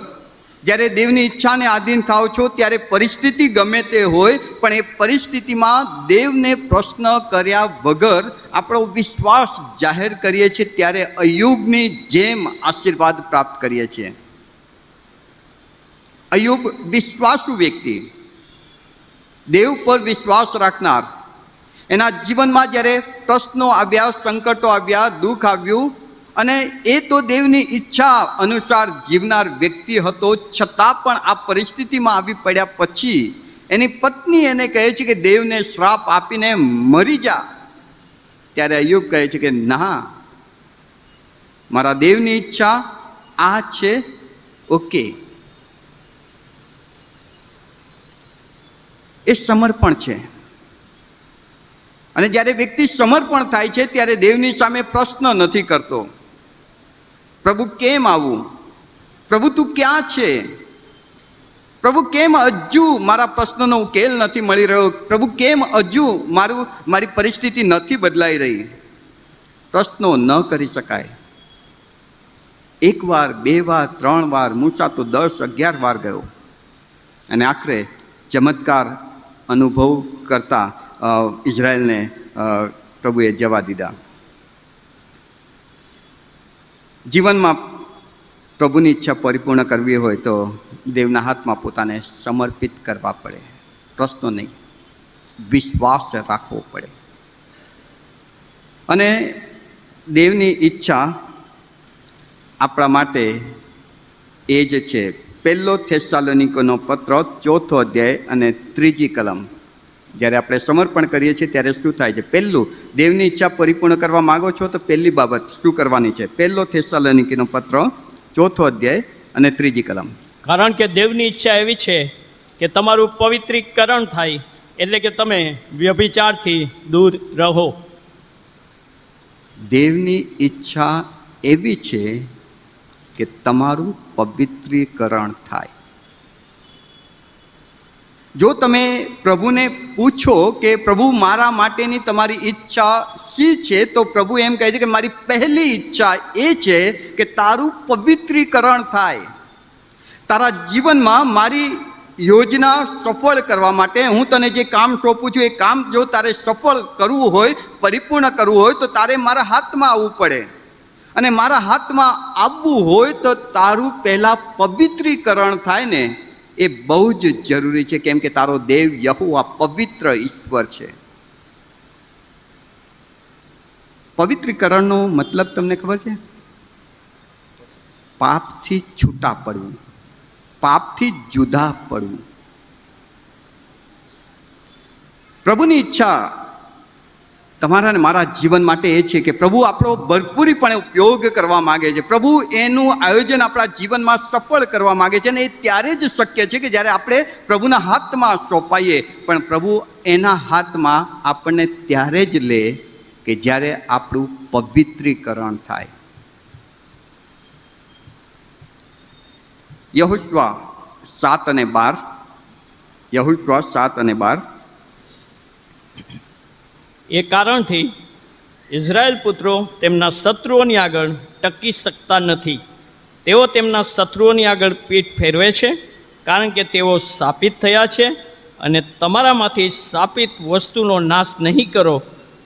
જ્યારે દેવની ઈચ્છાને આધીન થાવ છો ત્યારે પરિસ્થિતિ ગમે તે હોય, પણ એ પરિસ્થિતિમાં દેવને પ્રશ્ન કર્યા વગર આપણો વિશ્વાસ જાહેર કરીએ છીએ ત્યારે અય્યુબની જેમ આશીર્વાદ પ્રાપ્ત કરીએ છીએ. અય્યુબ વિશ્વાસુ વ્યક્તિ, દેવ પર વિશ્વાસ રાખનાર, એના જીવનમાં જ્યારે પ્રશ્નો આવ્યા, સંકટો આવ્યા, દુઃખ આવ્યું, અને એ તો દેવની ઈચ્છા અનુસાર જીવનાર વ્યક્તિ હતો, છતાં પણ આ પરિસ્થિતિમાં આવી પડ્યા પછી એની પત્ની એને કહે છે કે દેવને શ્રાપ આપીને મરી જા. ત્યારે અય્યુબ કહે છે કે ના, મારા દેવની ઈચ્છા આ છે, ઓકે. એ સમર્પણ છે. અને જ્યારે વ્યક્તિ સમર્પણ થાય છે ત્યારે દેવની સામે પ્રશ્ન નથી કરતો, પ્રભુ કેમ આવું, પ્રભુ તું ક્યાં છે, પ્રભુ કેમ હજુ મારા પ્રશ્નનો ઉકેલ નથી મળી રહ્યો, પ્રભુ કેમ હજુ મારી પરિસ્થિતિ નથી બદલાઈ રહી. પ્રશ્નો ન કરી શકાય. 1 વાર, 2 વાર, 3 વાર, મૂસા તો 10-11 વાર ગયો, અને આખરે ચમત્કાર અનુભવ કરતા ઇઝરાયલને પ્રભુએ જવા દીધા. જીવનમાં પ્રભુની ઈચ્છા પરિપૂર્ણ કરવી હોય તો દેવના હાથમાં પોતાને સમર્પિત કરવા પડે, પ્રશ્નો નહીં, વિશ્વાસ રાખવો પડે. અને દેવની ઈચ્છા આપણા માટે એ જ છે. 1 થેસ્સાલોનિકનો પત્ર 4 અધ્યાય અને 3 કલમ. જ્યારે આપણે સમર્પણ કરીએ છીએ ત્યારે શું થાય છે? પહેલું, દેવની ઈચ્છા પરિપૂર્ણ કરવા માગો છો તો પહેલી બાબત શું કરવાની છે? 1 થેસ્સાલોનિકનો પત્ર 4 અધ્યાય અને 3 કલમ. કારણ કે દેવની ઈચ્છા એવી છે કે તમારું પવિત્રીકરણ થાય, એટલે કે તમે વ્યભિચારથી દૂર રહો. દેવની ઈચ્છા એવી છે કે તમારું પવિત્રીકરણ થાય. જો તમે પ્રભુને પૂછો કે પ્રભુ મારા માટેની તમારી ઈચ્છા શી છે, તો પ્રભુ એમ કહે છે કે મારી પહેલી ઈચ્છા એ છે કે તારું પવિત્રીકરણ થાય, તારા જીવનમાં મારી યોજના સફળ કરવા માટે હું તને જે કામ સોંપું છું એ કામ જો તારે સફળ કરવું હોય, પરિપૂર્ણ કરવું હોય, તો તારે મારા હાથમાં આવવું પડે. અને મારા હાથમાં આવવું હોય તો તારું પહેલાં પવિત્રીકરણ થાય ને, એ બહુ જ જરૂરી છે. કેમ કે તારો દેવ યહોવા પવિત્ર ઈશ્વર છે. પવિત્રીકરણનો મતલબ તમને ખબર છે? પાપથી છૂટા પડવું, પાપથી જુદા પડવું. પ્રભુની ઈચ્છા તમારા ને મારા જીવન માટે એ છે કે પ્રભુ આપણો ભરપૂરીપણે ઉપયોગ કરવા માગે છે. પ્રભુ એનું આયોજન આપણા જીવનમાં સફળ કરવા માગે છે. અને એ ત્યારે જ શક્ય છે કે જ્યારે આપણે પ્રભુના હાથમાં સોંપાઈએ. પણ પ્રભુ એના હાથમાં આપણને ત્યારે જ લે કે જ્યારે આપણું પવિત્રીકરણ થાય. યહોશુઆ 7 અને 12, યહોશુઆ 7 અને 12. એ કારણથી ઇઝરાયેલ પુત્રો તેમના શત્રુઓની આગળ ટકી શકતા નથી. તેઓ તેમના શત્રુઓની આગળ પીઠ ફેરવે છે, કારણ કે તેઓ શાપિત થયા છે. અને તમારામાંથી શાપિત વસ્તુનો નાશ નહીં કરો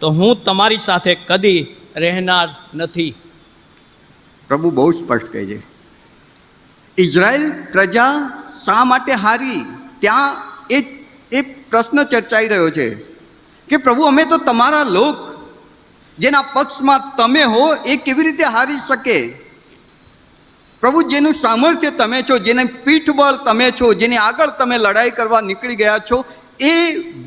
તો હું તમારી સાથે કદી રહેનાર નથી. પ્રભુ બહુ સ્પષ્ટ કહે છે. ઇઝરાયેલ પ્રજા શા માટે હારી, ત્યાં એ પ્રશ્ન ચર્ચાઈ રહ્યો છે કે પ્રભુ અમે તો તમારા લોક, જેના પક્ષમાં તમે હો, એ કેવી રીતે હારી શકે? પ્રભુ જેનું સામર્થ્ય તમે છો, જેને પીઠબળ તમે છો, જેની આગળ તમે લડાઈ કરવા નીકળી ગયા છો, એ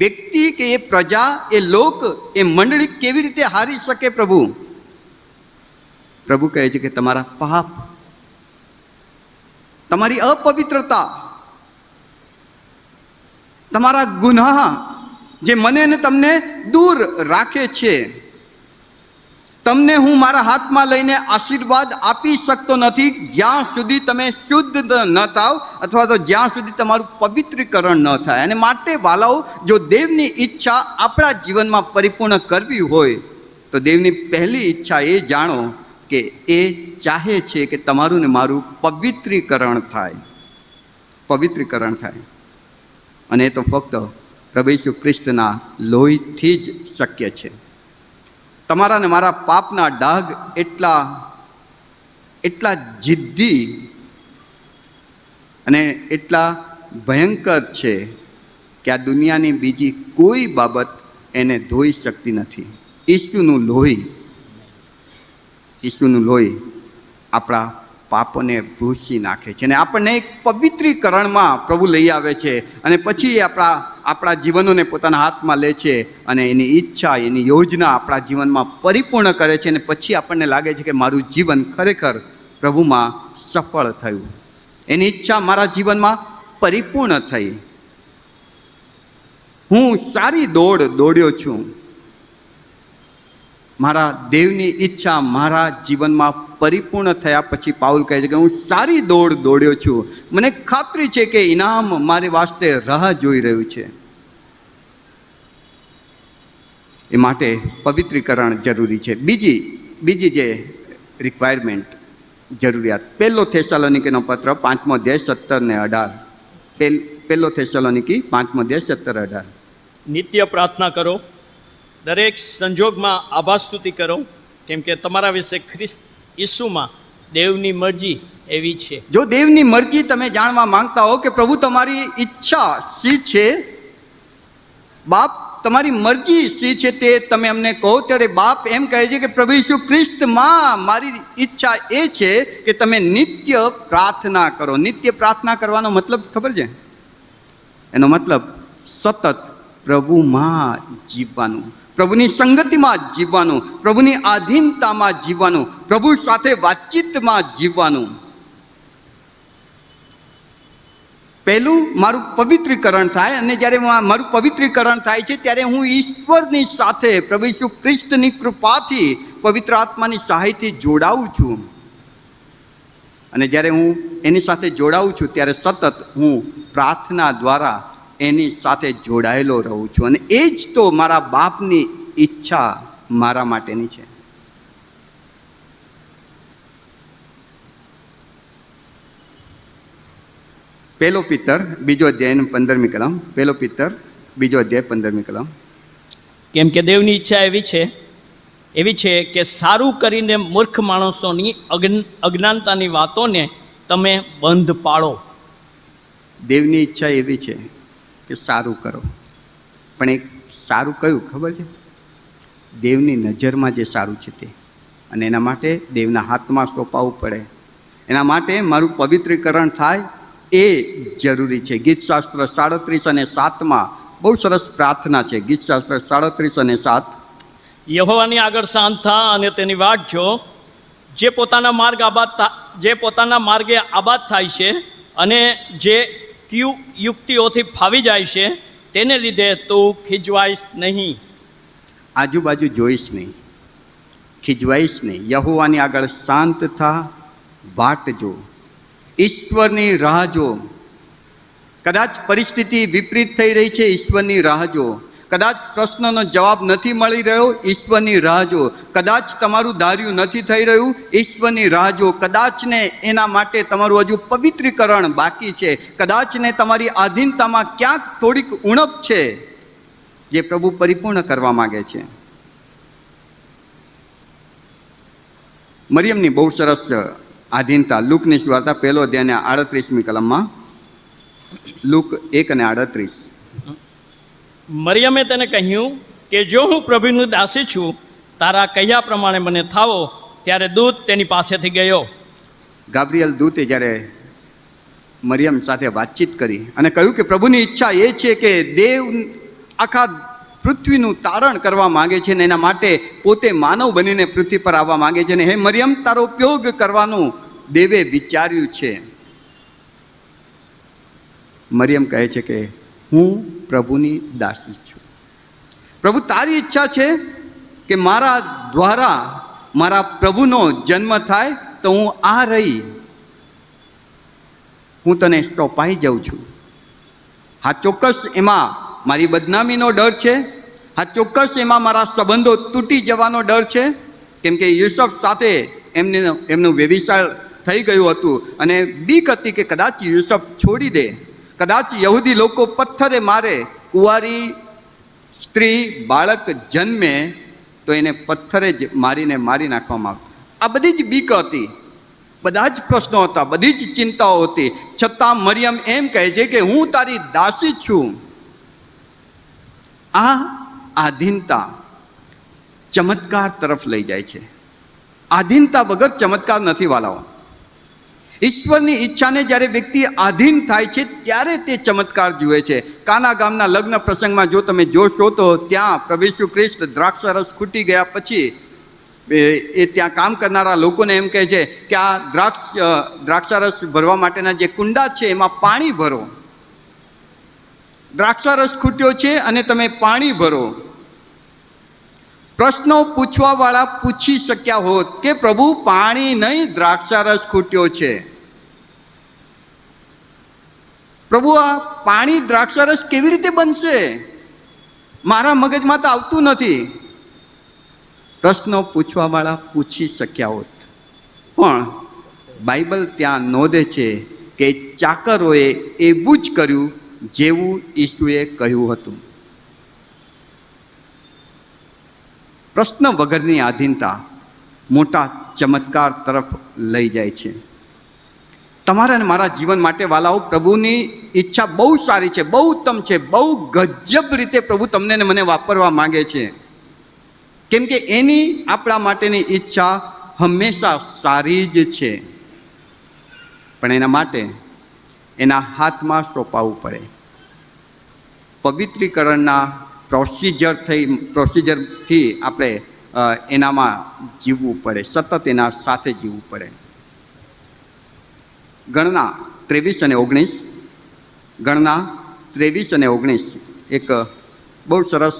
વ્યક્તિ કે એ પ્રજા, એ લોક, એ મંડળી કેવી રીતે હારી શકે? પ્રભુ કહે છે કે તમારા પાપ, તમારી અપવિત્રતા, તમારા ગુનાહ જે મને અને તમને દૂર રાખે છે. તમને હું મારા હાથમાં લઈને આશીર્વાદ આપી શકતો નથી જ્યાં સુધી તમે શુદ્ધ ન થાવ, અથવા તો જ્યાં સુધી તમારું પવિત્રીકરણ ન થાય. અને માટે વાલાઓ, જો દેવની ઈચ્છા આપણા જીવનમાં પરિપૂર્ણ કરવી હોય તો દેવની પહેલી ઈચ્છા એ જાણો કે એ ચાહે છે કે તમારું ને મારું પવિત્રીકરણ થાય, પવિત્રીકરણ થાય. અને એ તો ફક્ત પ્રભુ ઈસુ ખ્રિસ્તના લોહીથી જ શક્ય છે. તમારા ને મારા પાપના ડાઘ એટલા જિદ્દી અને એટલા ભયંકર છે કે આ દુનિયાની બીજી કોઈ બાબત એને ધોઈ શકતી નથી. ઈસુનું લોહી આપણા પાપોને ભૂંસી નાખે છે અને આપણને એક પવિત્રીકરણમાં પ્રભુ લઈ આવે છે. અને પછી આપણા જીવનોને પોતાના હાથમાં લે છે અને એની ઈચ્છા, એની યોજના આપણા જીવનમાં પરિપૂર્ણ કરે છે. અને પછી આપણને લાગે છે કે મારું જીવન ખરેખર પ્રભુમાં સફળ થયું, એની ઈચ્છા મારા જીવનમાં પરિપૂર્ણ થઈ. હું સારી દોડ દોડ્યો છું. મારા દેવની ઈચ્છા મારા જીવનમાં પરિપૂર્ણ થયા પછી પાઉલ કહે છે કે હું સારી દોડ દોડ્યો છું. મને ખાતરી છે કે ઇનામ મારી વાસ્તે રાહ જોઈ રહ્યું છે. એ માટે પવિત્રીકરણ જરૂરી છે. બીજી જે રિક્વાયરમેન્ટ, જરૂરિયાત, 1 થેસલોનિકીનો પત્ર 5મો અધ્યાય 17 ને 18. 1 થેસલોનિકી 5મો અધ્યાય 17-18. નિત્ય પ્રાર્થના કરો, દરેક સંજોગમાં આભાસ્તુતિ કરો, કેમ કે તમારા વિશે ખ્રિસ્ત ઈસુમાં દેવની મરજી એવી છે. જો દેવની મરજી તમે જાણવા માંગતા હો કે પ્રભુ તમારી ઈચ્છા શી છે, બાપ તમારી મરજી શી છે, તે તમે અમને કહો. ત્યારે બાપ એમ કહે છે કે પ્રભુ ઈસુ ખ્રિસ્તમાં મારી ઈચ્છા એ છે કે તમે નિત્ય પ્રાર્થના કરો. નિત્ય પ્રાર્થના કરવાનો મતલબ ખબર છે? એનો મતલબ સતત પ્રભુમાં જીવવાનું, પ્રભુની સંગતિમાં જીવવાનું, પ્રભુની આધીનતામાં જીવવાનું, પ્રભુ સાથે વાતચીતમાં જીવવાનું. પહેલું મારું પવિત્રીકરણ થાય, અને જ્યારે મારું પવિત્રીકરણ થાય છે ત્યારે હું ઈશ્વરની સાથે પ્રભુ ઈસુ ખ્રિસ્તની કૃપાથી, પવિત્ર આત્માની સહાયથી જોડાઉં છું. અને જ્યારે હું એની સાથે જોડાઉં છું ત્યારે સતત હું પ્રાર્થના દ્વારા એની સાથે જોડાયેલો રહું છું. અને એ જ તો મારા બાપની ઈચ્છા મારા માટેની છે. પહેલો પિત્તર બીજો અધ્યાય 15મી કલમ. પહેલો પિત્તર બીજો અધ્યાય 15મી કલમ. કેમ કે દેવની ઈચ્છા એવી છે કે સારું કરીને મૂર્ખ માણસોની અજ્ઞાનતાની વાતોને તમે બંધ પાડો. દેવની ઈચ્છા એવી છે કે સારું કરો, પણ એક સારું કયું ખબર છે? દેવની નજરમાં જે સારું છે તે. અને એના માટે દેવના હાથમાં સોંપાવવું પડે. એના માટે મારું પવિત્રીકરણ થાય એ જરૂરી છે. ગીતશાસ્ત્ર 37 અને 7માં બહુ સરસ પ્રાર્થના છે. ગીતશાસ્ત્ર 37 અને 7. યહોવાની આગળ શાંત થા અને તેની વાટ જો. જે પોતાના માર્ગે આબાદ થાય છે અને જે યુક્તિઓથી ફાવી જાય છે તેને લીધે તું ખીજવાઈશ નહીં. આજુબાજુ જોઈશ નહીં, ખીજવાઈશ નહીં. યહોવાની આગળ શાંત થા, વાટ જો, ઈશ્વરની રાહ જો. કદાચ પરિસ્થિતિ વિપરીત થઈ રહી છે, ઈશ્વરની રાહ જો. કદાચ પ્રશ્નનો જવાબ નથી મળી રહ્યો, ઈશ્વરની રાહ જો. કદાચ તમારું ધાર્યું નથી થઈ રહ્યું, ઈશ્વરની રાહ જો. કદાચ ને એના માટે તમારું હજુ પવિત્રીકરણ બાકી છે. કદાચ ને તમારી આધીનતામાં ક્યાંક થોડીક ઉણપ છે જે પ્રભુ પરિપૂર્ણ કરવા માગે છે. મરિયમની બહુ સરસ આધીનતા. લૂકની સુવાર્તા 1 અધ્યાય 38મી કલમમાં. લૂક 1 અને 38. મરિયમે તેને કહ્યું કે જો હું પ્રભુની દાસી છું, તારા કહ્યા પ્રમાણે મને થાવો. ત્યારે દૂત તેની પાસેથી ગયો. ગાબ્રિયલ દૂતે જ્યારે મરિયમ સાથે વાતચીત કરી અને કહ્યું કે પ્રભુની ઈચ્છા એ છે કે દેવ આખા પૃથ્વીનું તારણ કરવા માગે છે ને એના માટે પોતે માનવ બનીને પૃથ્વી પર આવવા માગે છે. ને હે મરિયમ, તારો ઉપયોગ કરવાનું દેવે વિચાર્યું છે. મરિયમ કહે છે કે હું પ્રભુની દાસી છું. પ્રભુ, તારી ઈચ્છા છે કે મારા દ્વારા મારા પ્રભુનો જન્મ થાય તો હું આ રહી, હું તને સોંપાઈ જાઉં છું. હા, ચોક્કસ એમાં મારી બદનામીનો ડર છે. હા, ચોક્કસ એમાં મારા સંબંધો તૂટી જવાનો ડર છે. કેમ કે યુસુફ સાથે એમનું વ્યભિચાર થઈ ગયું હતું અને બીક હતી કે કદાચ યુસુફ છોડી દે, કદાચ યહૂદી લોકો પથ્થરે મારે. કુંવારી સ્ત્રી બાળક જન્મે તો એને પથ્થરે જ મારી નાખવામાં આવતું. આ બધી જ બીક હતી, બધા જ પ્રશ્નો હતા, બધી જ ચિંતાઓ હતી. છતાં મરિયમ એમ કહે છે કે હું તારી દાસી છું. આ આધીનતા ચમત્કાર તરફ લઈ જાય છે. આધીનતા વગર ચમત્કાર નથી વાલાઓ. ઈશ્વરની ઈચ્છાને જ્યારે વ્યક્તિ આધીન થાય છે ત્યારે તે ચમત્કાર જુએ છે. કાના ગામના લગ્ન પ્રસંગમાં જો તમે જોશો તો ત્યાં પ્રભુ ઈસુ ખ્રિસ્ત દ્રાક્ષરસ ખૂટી ગયા પછી એ ત્યાં કામ કરનારા લોકોને એમ કહે છે કે આ દ્રાક્ષરસ ભરવા માટેના જે કુંડા છે એમાં પાણી ભરો. દ્રાક્ષરસ ખૂટ્યો છે અને તમે પાણી ભરો. પ્રશ્નો પૂછવાવાળા પૂછી શક્યા હોત કે પ્રભુ, પાણી નહીં, દ્રાક્ષરસ ખૂટ્યો છે. પ્રભુ, આ પાણી દ્રાક્ષરસ કેવી રીતે બનશે? મારા મગજમાં તો આવતું નથી. પ્રશ્નો પૂછવાવાળા પૂછી શક્યા હોત. પણ બાઇબલ ત્યાં નોંધે છે કે ચાકરોએ એવું જ કર્યું જેવું ઈસુએ કહ્યું હતું. પ્રશ્ન વગરની આધીનતા મોટા ચમત્કાર તરફ લઈ જાય છે. તમારા અને મારા જીવન માટે વાલાઓ, પ્રભુની ઈચ્છા બહુ સારી છે, બહુ ઉત્તમ છે, બહુ ગજબ રીતે પ્રભુ તમને ને મને વાપરવા માગે છે. કેમ કે એની આપણા માટેની ઈચ્છા હંમેશા સારી જ છે. પણ એના માટે એના હાથમાં સોંપાવવું પડે. પવિત્રીકરણના પ્રોસિજરથી આપણે એનામાં જીવવું પડે, સતત એના સાથે જીવવું પડે. ગણના 23 અને 19, ગણના 23 અને 19 એક બહુ સરસ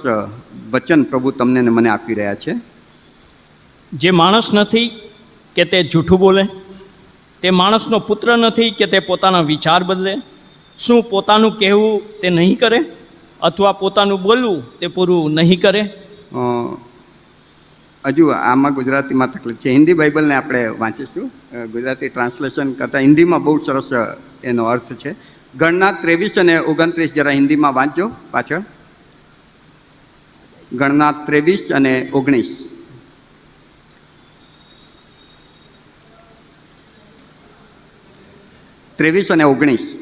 વચન પ્રભુ તમને ને મને આપી રહ્યા છે. જે માણસ નથી કે તે જૂઠું બોલે, તે માણસનો પુત્ર નથી કે તે પોતાના વિચાર બદલે. શું પોતાનું કહેવું તે નહીં કરે અથવા પોતાનું બોલવું તે પૂરું નહીં કરે? હજુ આમાં ગુજરાતીમાં તકલીફ છે. હિન્દી બાઇબલને આપણે વાંચીશું. ગુજરાતી ટ્રાન્સલેશન કરતાં હિન્દીમાં બહુ સરસ એનો અર્થ છે. ગણના 23 અને 29 જરા હિન્દીમાં વાંચજો પાછળ. ગણના 23 અને 19. ત્રેવીસ અને 19.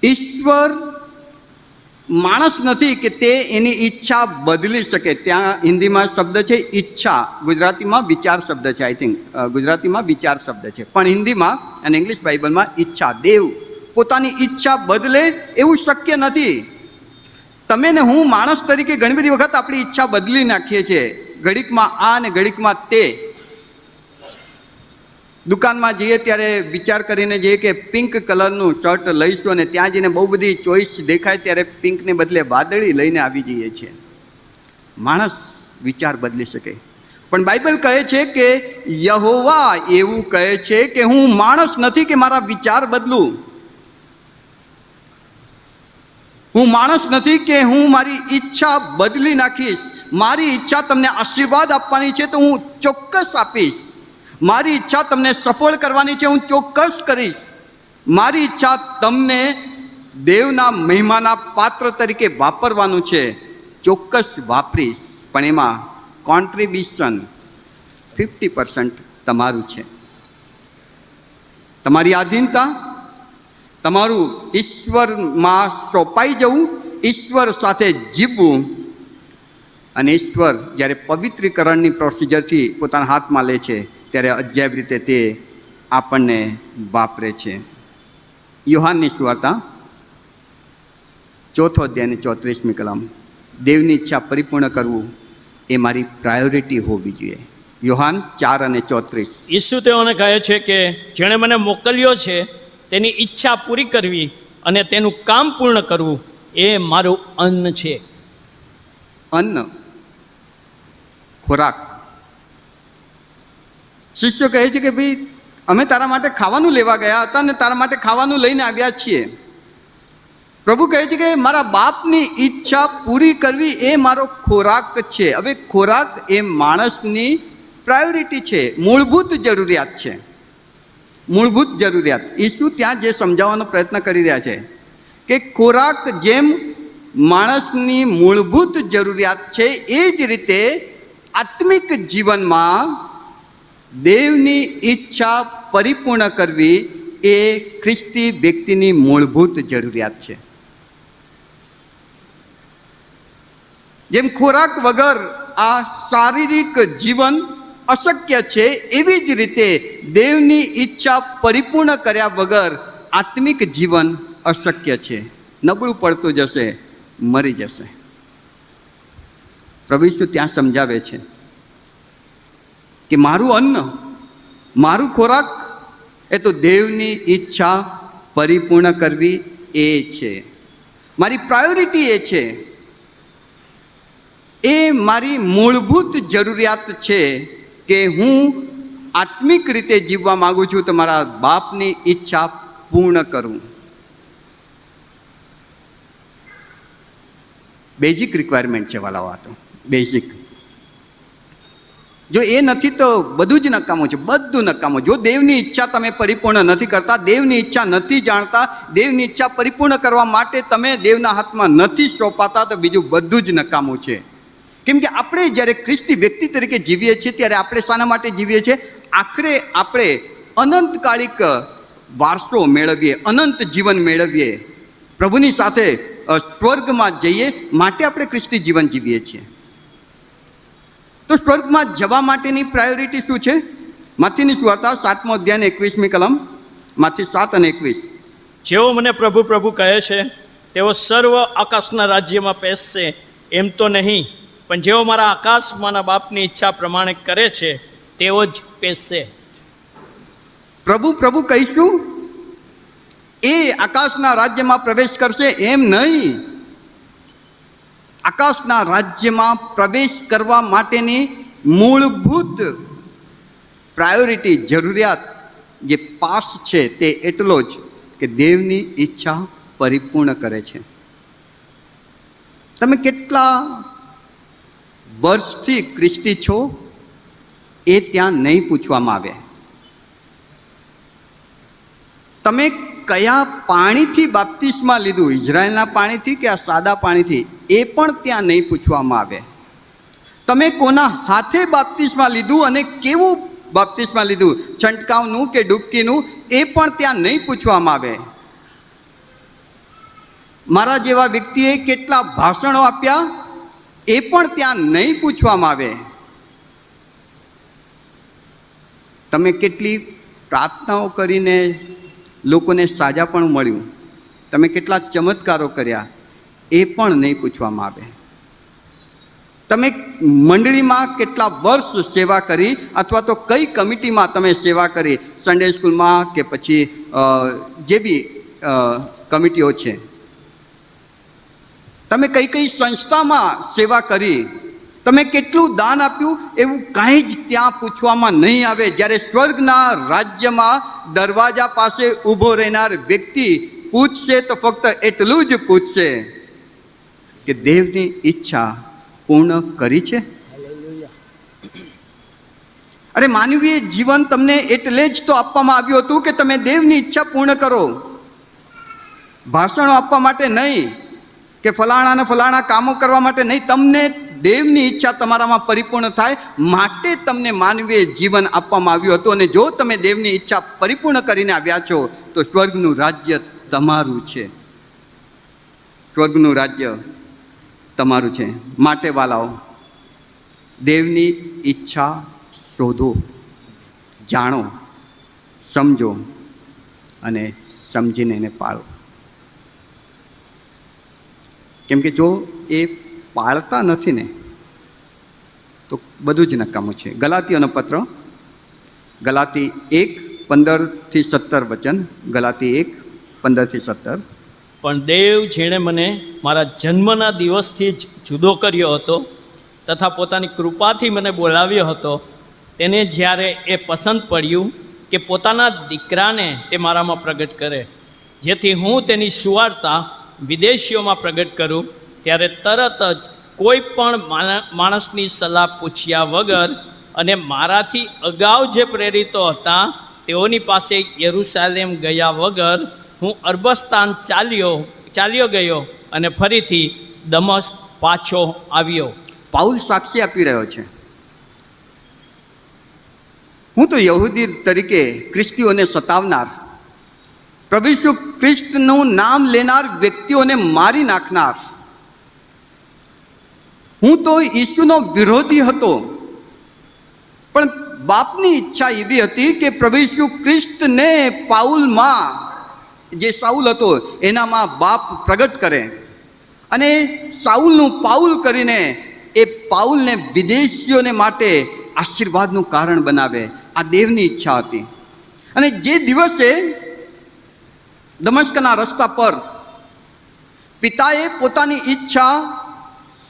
ઈશ્વર માણસ નથી કે તે એની ઈચ્છા બદલી શકે. ત્યાં હિન્દીમાં શબ્દ છે ઈચ્છા, ગુજરાતીમાં વિચાર શબ્દ છે. આઈ થિંક ગુજરાતીમાં વિચાર શબ્દ છે, પણ હિન્દીમાં અને ઇંગ્લિશ બાઇબલમાં ઈચ્છા. દેવ પોતાની ઈચ્છા બદલે એવું શક્ય નથી. તમે ને હું માણસ તરીકે ઘણી બધી વખત આપણી ઈચ્છા બદલી નાખીએ છીએ. ઘડીકમાં આ ને ઘડીકમાં તે. દુકાનમાં જઈએ ત્યારે વિચાર કરીને જઈએ કે પિંક કલરનું શર્ટ લઈશું, અને ત્યાં જઈને બહુ બધી ચોઈસ દેખાય ત્યારે પિંકને બદલે વાદળી લઈને આવી જઈએ છીએ. માણસ વિચાર બદલી શકે, પણ બાઇબલ કહે છે કે યહોવા એવું કહે છે કે હું માણસ નથી કે મારા વિચાર બદલું. હું માણસ નથી કે હું મારી ઈચ્છા બદલી નાખીશ. મારી ઈચ્છા તમને આશીર્વાદ આપવાની છે તો હું ચોક્કસ આપીશ. મારી ઈચ્છા તમને સફળ કરવાની છે, હું ચોક્કસ કરીશ. મારી ઈચ્છા તમને દેવના મહિમાના પાત્ર તરીકે વાપરવાનું છે, ચોક્કસ વાપરીશ. પણ એમાં કોન્ટ્રીબ્યુશન 50% તમારું છે. તમારી આધીનતા, તમારું ઈશ્વરમાં સોંપાઈ જવું, ઈશ્વર સાથે જીવવું. અને ઈશ્વર જ્યારે પવિત્રીકરણની પ્રોસિજરથી પોતાના હાથમાં લે છે ત્યારે અજાયબ રીતે તે આપણને વાપરે છે. યોહાનની સુવાર્તા 4 અધ્યાયની 34મી કલમ. દેવની ઈચ્છા પરિપૂર્ણ કરવું એ મારી પ્રાયોરિટી હોવી જોઈએ. યોહાન 4 અને 34. ઈસુ તેઓને કહે છે કે જેણે મને મોકલ્યો છે તેની ઈચ્છા પૂરી કરવી અને તેનું કામ પૂર્ણ કરવું એ મારું અન્ન છે. અન્ન, ખોરાક. શિષ્યો કહે છે કે ભાઈ અમે તારા માટે ખાવાનું લેવા ગયા હતા ને તારા માટે ખાવાનું લઈને આવ્યા છીએ. પ્રભુ કહે છે કે મારા બાપની ઈચ્છા પૂરી કરવી એ મારો ખોરાક છે. હવે ખોરાક એ માણસની પ્રાયોરિટી છે, મૂળભૂત જરૂરિયાત છે. મૂળભૂત જરૂરિયાત. ઈસુ ત્યાં જે સમજાવવાનો પ્રયત્ન કરી રહ્યા છે કે ખોરાક જેમ માણસની મૂળભૂત જરૂરિયાત છે, એ જ રીતે આત્મિક જીવનમાં દેવની ઈચ્છા પરિપૂર્ણ કરવી એ ખ્રિસ્તી વ્યક્તિની મૂળભૂત જરૂરિયાત છે. જેમ ખોરાક વગર આ શારીરિક જીવન અશક્ય છે, એવી જ રીતે દેવની ઈચ્છા પરિપૂર્ણ કર્યા વગર આત્મિક જીવન અશક્ય છે. નબળું પડતું જશે, મરી જશે. પ્રભુ ઈસુ ત્યાં સમજાવે છે કે મારું અન્ન, મારું ખોરાક એ તો દેવની ઈચ્છા પરિપૂર્ણ કરવી એ છે. મારી પ્રાયોરિટી એ છે, એ મારી મૂળભૂત જરૂરિયાત છે કે હું આત્મિક રીતે જીવવા માગું છું તો મારા બાપની ઈચ્છા પૂર્ણ કરું. બેઝિક રિક્વાયરમેન્ટ છે વાલા વાતો, બેઝિક. જો એ નથી તો બધું જ નકામું છે, બધું નકામું. જો દેવની ઈચ્છા તમે પરિપૂર્ણ નથી કરતા, દેવની ઈચ્છા નથી જાણતા, દેવની ઈચ્છા પરિપૂર્ણ કરવા માટે તમે દેવના હાથમાં નથી સોંપાતા, તો બીજું બધું જ નકામું છે. કેમ કે આપણે જ્યારે ખ્રિસ્તી વ્યક્તિ તરીકે જીવીએ છીએ ત્યારે આપણે શાના માટે જીવીએ છીએ? આખરે આપણે અનંતકાલિક વારસો મેળવીએ, અનંત જીવન મેળવીએ, પ્રભુની સાથે સ્વર્ગમાં જઈએ માટે આપણે ખ્રિસ્તી જીવન જીવીએ છીએ. તો સ્વર્ગમાં જવા માટેની પ્રાયોરિટી શું છે? માથીની સુવાર્તા 7મો અધ્યાય 21મી કલમ, માથી 7 અને 21. જેઓ મને પ્રભુ પ્રભુ કહે છે તેઓ સર્વ આકાશના રાજ્યમાં પેસશે એમ તો નહીં, પણ જેઓ મારા આકાશમાંના બાપની ઈચ્છા પ્રમાણે કરે છે તેઓ જ પેસશે. પ્રભુ પ્રભુ કહીશું એ આકાશના રાજ્યમાં પ્રવેશ કરશે એમ નહીં. આકાશના રાજ્યમાં પ્રવેશ કરવા માટેની મૂળભૂત પ્રાયોરિટી, જરૂરિયાત, જે પાસ છે તે એટલો જ કે દેવની ઈચ્છા પરિપૂર્ણ કરે છે. તમે કેટલા વર્ષથી ખ્રિસ્તી છો એ ત્યાં નહીં પૂછવામાં આવે. તમે કયા પાણીથી બાપ્તિસ્મા લીધું, ઇઝરાયલના પાણીથી કે આ સાદા પાણીથી, એ પણ ત્યાં નહીં પૂછવામાં આવે. તમે કોના હાથે બાપ્તિસ્મા લીધું અને કેવું બાપ્તિસ્મા લીધું, છંટકાવનું કે ડૂબકીનું, એ પણ ત્યાં નહીં પૂછવામાં આવે. મારા જેવા વ્યક્તિએ કેટલા ભાષણો આપ્યા એ પણ ત્યાં નહીં પૂછવામાં આવે. તમે કેટલી પ્રાર્થનાઓ કરીને લોકોને સાજાપણું મળ્યું, તમે કેટલા ચમત્કારો કર્યા, એ પણ નહીં પૂછવામાં આવે. તમે મંડળીમાં કેટલા વર્ષ સેવા કરી અથવા તો કઈ કમિટીમાં તમે સેવા કરી, સન્ડે સ્કૂલમાં કે પછી જે બી કમિટીઓ છે, તમે કઈ કઈ સંસ્થામાં સેવા કરી, તમે કેટલું દાન આપ્યું, એવું કાંઈ જ ત્યાં પૂછવામાં નહીં આવે. જ્યારે સ્વર્ગના રાજ્યમાં દરવાજા પાસે ઊભો રહેનાર વ્યક્તિ પૂછશે તો ફક્ત એટલું જ પૂછશે કે દેવની ઈચ્છા પૂર્ણ કરી છે. અરે માનવીય જીવન તમને એટલે જ તો આપવામાં આવ્યું હતું કે તમે દેવની ઈચ્છા પૂર્ણ કરો. ભાષણો આપવા માટે નહીં કે ફલાણાને ફલાણા કામો કરવા માટે નહીં, તમને દેવની ઈચ્છા તમારામાં પરિપૂર્ણ થાય માટે તમને માનવીય જીવન આપવામાં આવ્યું હતું. અને જો તમે દેવની ઈચ્છા પરિપૂર્ણ કરીને આવ્યા છો તો સ્વર્ગનું રાજ્ય તમારું છે. સ્વર્ગનું રાજ્ય તમારું છે. માટે વાલાઓ, દેવની ઈચ્છા શોધો, જાણો, સમજો અને સમજીને એને પાળો. કેમ કે જો એ પાળતા નથી ને તો બધું જ નકામું છે. ગલાતીઓનો પત્ર, ગલાતી 1:15-17 વચન, ગલાતી 1:15-17. પણ દેવ જેણે મને મારા જન્મના દિવસથી જ જુદો કર્યો હતો તથા પોતાની કૃપાથી મને બોલાવ્યો હતો, તેને જ્યારે એ પસંદ પડ્યું કે પોતાના દીકરાને તે મારામાં પ્રગટ કરે, જેથી હું તેની સુવાર્તા વિદેશીઓમાં પ્રગટ કરું, ત્યારે તરત જ કોઈ પણ માણસની સલાહ પૂછ્યા વગર અને મારાથી અગાઉ જે પ્રેરિતો હતા તેઓની પાસે યરૂશાલેમ ગયા વગર હું અરબસ્તાન ચાલ્યો ગયો અને ફરીથી દમસ્ક પાછો આવ્યો. પાઉલ સાક્ષી આપી રહ્યો છે, હું તો યહૂદી તરીકે ખ્રિસ્તીઓને સતાવનાર, પ્રભુ ઈસુ ખ્રિસ્તનું નામ લેનાર વ્યક્તિઓને મારી નાખનાર, હું તો ઈસુનો વિરોધી હતો. પણ બાપની ઈચ્છા એવી હતી કે પ્રભુ ઈસુ ખ્રિસ્તને પાઉલમાં, જે સાઉલ હતો એનામાં બાપ પ્રગટ કરે અને સાઉલનું પાઉલ કરીને એ પાઉલને વિદેશીઓને માટે આશીર્વાદનું કારણ બનાવે. આ દેવની ઈચ્છા હતી. અને જે દિવસે દમસ્કના રસ્તા પર પિતાએ પોતાની ઈચ્છા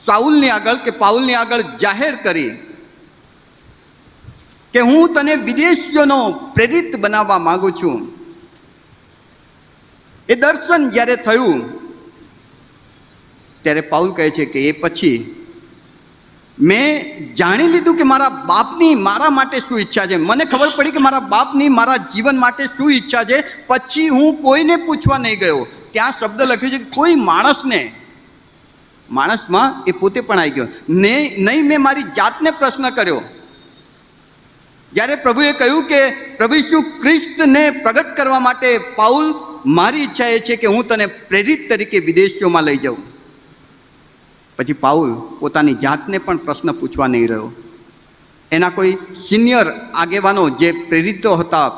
સાઉલની આગળ કે પાઉલની આગળ જાહેર કરી કે હું તને વિદેશીઓનો પ્રેરિત બનાવવા માંગુ છું, એ દર્શન જ્યારે થયું ત્યારે પાઉલ કહે છે કે એ પછી મેં જાણી લીધું કે મારા બાપની મારા માટે શું ઈચ્છા છે. મને ખબર પડી કે મારા બાપની મારા જીવન માટે શું ઈચ્છા છે. પછી હું કોઈને પૂછવા નહીં ગયો. ત્યાં શબ્દ લખ્યું છે કે કોઈ માણસને, માણસમાં એ પોતે પણ આવી ગયો નહીં, મેં મારી જાતને પ્રશ્ન કર્યો. જ્યારે પ્રભુએ કહ્યું કે પ્રભુ ઈસુ ખ્રિસ્તને પ્રગટ કરવા માટે પાઉલ, મારી ઈચ્છા એ છે કે હું તને પ્રેરિત તરીકે વિદેશીઓમાં લઈ જાઉં. પછી પાઉલ પોતાની જાતને પણ પ્રશ્ન પૂછવા નહીં રહ્યો. એના કોઈ સિનિયર આગેવાનો જે પ્રેરિતો હતા,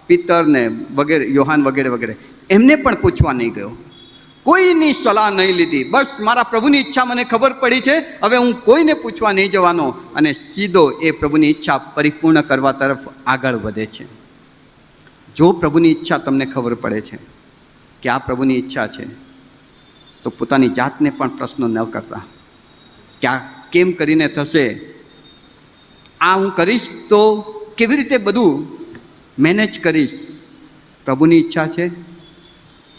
પિતર ને વગેરે, યોહાન વગેરે વગેરે, એમને પણ પૂછવા નહીં ગયો. કોઈની સલાહ નહીં લીધી. બસ મારા પ્રભુની ઈચ્છા મને ખબર પડી છે, હવે હું કોઈને પૂછવા નહીં જવાનો, અને સીધો એ પ્રભુની ઈચ્છા પરિપૂર્ણ કરવા તરફ આગળ વધે છે. જો પ્રભુની ઈચ્છા તમને ખબર પડે છે કે આ પ્રભુની ઈચ્છા છે, તો પોતાની જાતને પણ પ્રશ્નો ન કરતા કે આ કેમ કરીને થશે, આ હું કરીશ તો કેવી રીતે બધું મેનેજ કરીશ? પ્રભુની ઈચ્છા છે.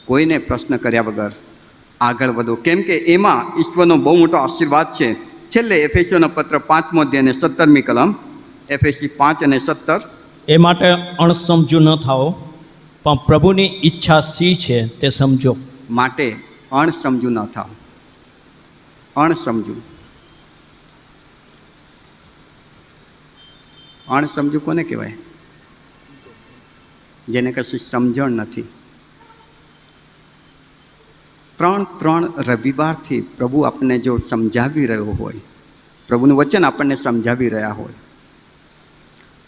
કોઈને પ્રશ્ન કર્યા વગર આગળ વધો, કેમ કે એમાં ઈશ્વરનો બહુ મોટો આશીર્વાદ છે. છેલ્લે એફેસીઓનો પત્ર 5મો અધ્યાય અને 17મી કલમ, એફએસી 5 અને 17. એ માટે અણસમજુ ન થાઓ, પણ પ્રભુની ઈચ્છા શી છે તે સમજો. માટે અણસમજુ ન થાવ. અણસમજુ કોને કહેવાય? જેને કશી સમજણ નથી. 3 રવિવારથી પ્રભુ આપણને જો સમજાવી રહ્યો હોય, પ્રભુનું વચન આપણને સમજાવી રહ્યા હોય,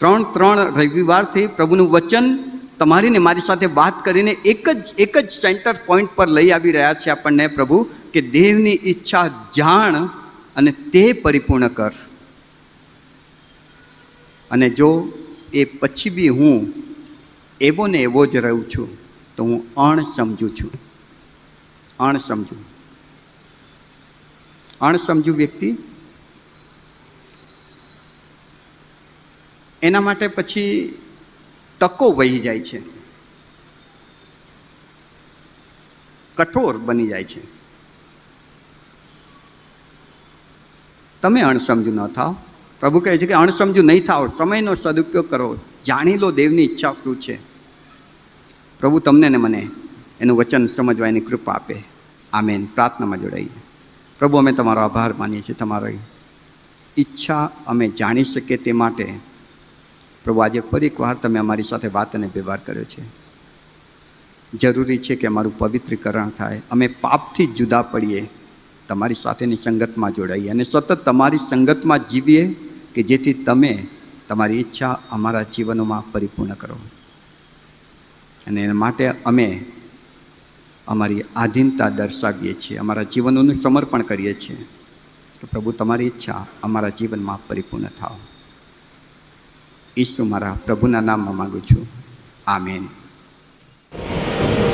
3 રવિવારથી પ્રભુનું વચન તમારી ને મારી સાથે વાત કરીને એક જ સેન્ટર પોઈન્ટ પર લઈ આવી રહ્યા છે આપણને પ્રભુ, કે દેવની ઈચ્છા જાણ અને તે પરિપૂર્ણ કર. અને જો એ પછી બી હું એવો ને એવો જ રહું છું તો હું અણસમજુ છું. અણસમજુ વ્યક્તિ એના માટે પછી તકો વહી જાય છે, કઠોર બની જાય છે. તમે અણસમજુ ન થાઓ. પ્રભુ કહે છે કે અણસમજુ નહીં થાઓ, સમયનો સદુપયોગ કરો, જાણી લો દેવની ઈચ્છા શું છે. પ્રભુ તમને ને મને એનું વચન સમજવાની કૃપા આપે. આમેન. પ્રાર્થનામાં જોડાઈએ. પ્રભુ, અમે તમારો આભાર માનીએ છીએ. તમારી ઈચ્છા અમે જાણી શકીએ તે માટે પ્રભુ આજે ફરી એકવાર તમે અમારી સાથે વાત અને વ્યવહાર કર્યો છે. જરૂરી છે કે અમારું પવિત્રીકરણ થાય, અમે પાપથી જુદા પડીએ, તમારી સાથેની સંગતમાં જોડાઈએ અને સતત તમારી સંગતમાં જીવીએ, કે જેથી તમે તમારી ઈચ્છા અમારા જીવનોમાં પરિપૂર્ણ કરો. અને એના માટે અમે અમારી આધીનતા દર્શાવીએ છીએ, અમારા જીવનોનું સમર્પણ કરીએ છીએ. તો પ્રભુ, તમારી ઈચ્છા અમારા જીવનમાં પરિપૂર્ણ થાવ. ઈસુ મારા પ્રભુના નામમાં માગું છું. આમેન. છે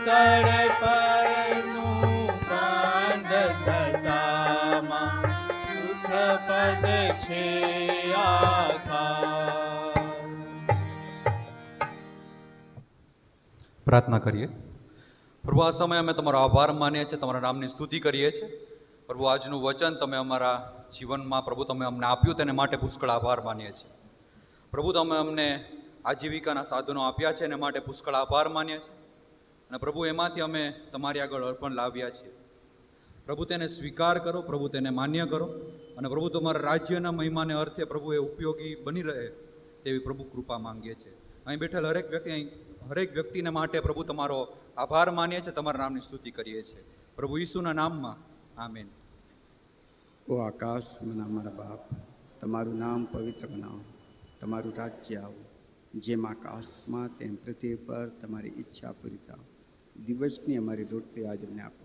તળપનું બંધ થતામાં સુખ પદ છે આખા. પ્રાર્થના કરીએ. પ્રભુ, આ સમય અમે તમારો આભાર માનીએ છીએ, તમારા નામની સ્તુતિ કરીએ છીએ. પ્રભુ, આજનું વચન તમે અમારા જીવનમાં પ્રભુ તમે અમને આપ્યું તેને માટે પુષ્કળ આભાર માનીએ છીએ. પ્રભુ, તમે અમને આજીવિકાના સાધનો આપ્યા છે એને માટે પુષ્કળ આભાર માનીએ છીએ. અને પ્રભુ, એમાંથી અમે તમારી આગળ અર્પણ લાવ્યા છીએ. પ્રભુ, તેને સ્વીકાર કરો, પ્રભુ તેને માન્ય કરો, અને પ્રભુ તમારા રાજ્યના મહિમાને અર્થે પ્રભુ એ ઉપયોગી બની રહે તેવી પ્રભુ કૃપા માંગીએ છીએ. અહીં બેઠેલ હરેક વ્યક્તિને માટે પ્રભુ તમારો આભાર માનીએ છીએ, તમારા નામની સ્તુતિ કરીએ છીએ. પ્રભુ ઈસુના નામમાં આમીન. ઓ આકાશમાં અમારા બાપ, તમારું નામ પવિત્ર બનાવો, તમારું રાજ્ય આવો, જેમ આકાશમાં તેમ પૃથ્વી પર તમારી ઈચ્છા પૂરી થાવ. દિવસની અમારી રોટલી આજ અમને આપો,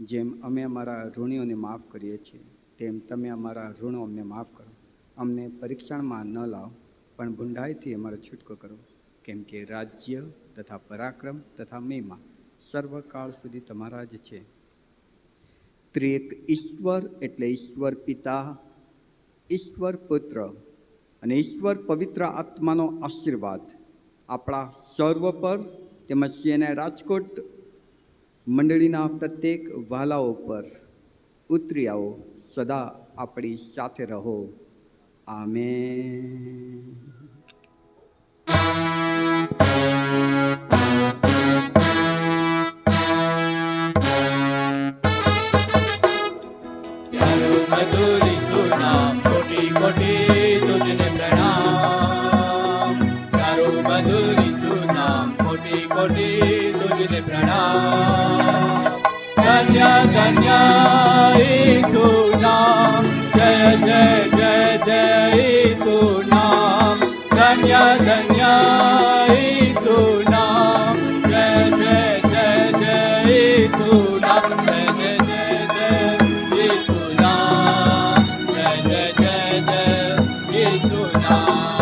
જેમ અમે અમારા ઋણીઓને માફ કરીએ છીએ તેમ તમે અમારા ઋણો અમને માફ કરો. અમને પરીક્ષણમાં ન લાવો, પણ ભૂંડાઈથી અમારો છૂટકો કરો, કેમ કે રાજ્ય તથા પરાક્રમ તથા મહિમા સર્વકાળ સુધી તમારા જ છે. ત્રિએક ઈશ્વર એટલે ઈશ્વર પિતા, ઈશ્વર પુત્ર અને ઈશ્વર પવિત્ર આત્માનો આશીર્વાદ આપણા સર્વ પર તેમજ સીએનઆઈ રાજકોટ મંડળીના પ્રત્યેક વાલાઓ પર ઉતરી આવો, સદા આપણી સાથે રહો. આમેન. મધુરી સુનામ કોટી કોટી તુજને પ્રણામ. તારું મધુરી સુનામ કોટી કોટી તુજને પ્રણામ. ધન્ય ધન્ય ઈસુ નામ, જય જય જય જય ઈસુ નામ. ધન્ય ધન્ય ઈસુ નામ, જય જય જય જય ઈસુ નામ. જય જય જય જય ઈસુ નામ, જય જય જય જય ઈસુ નામ.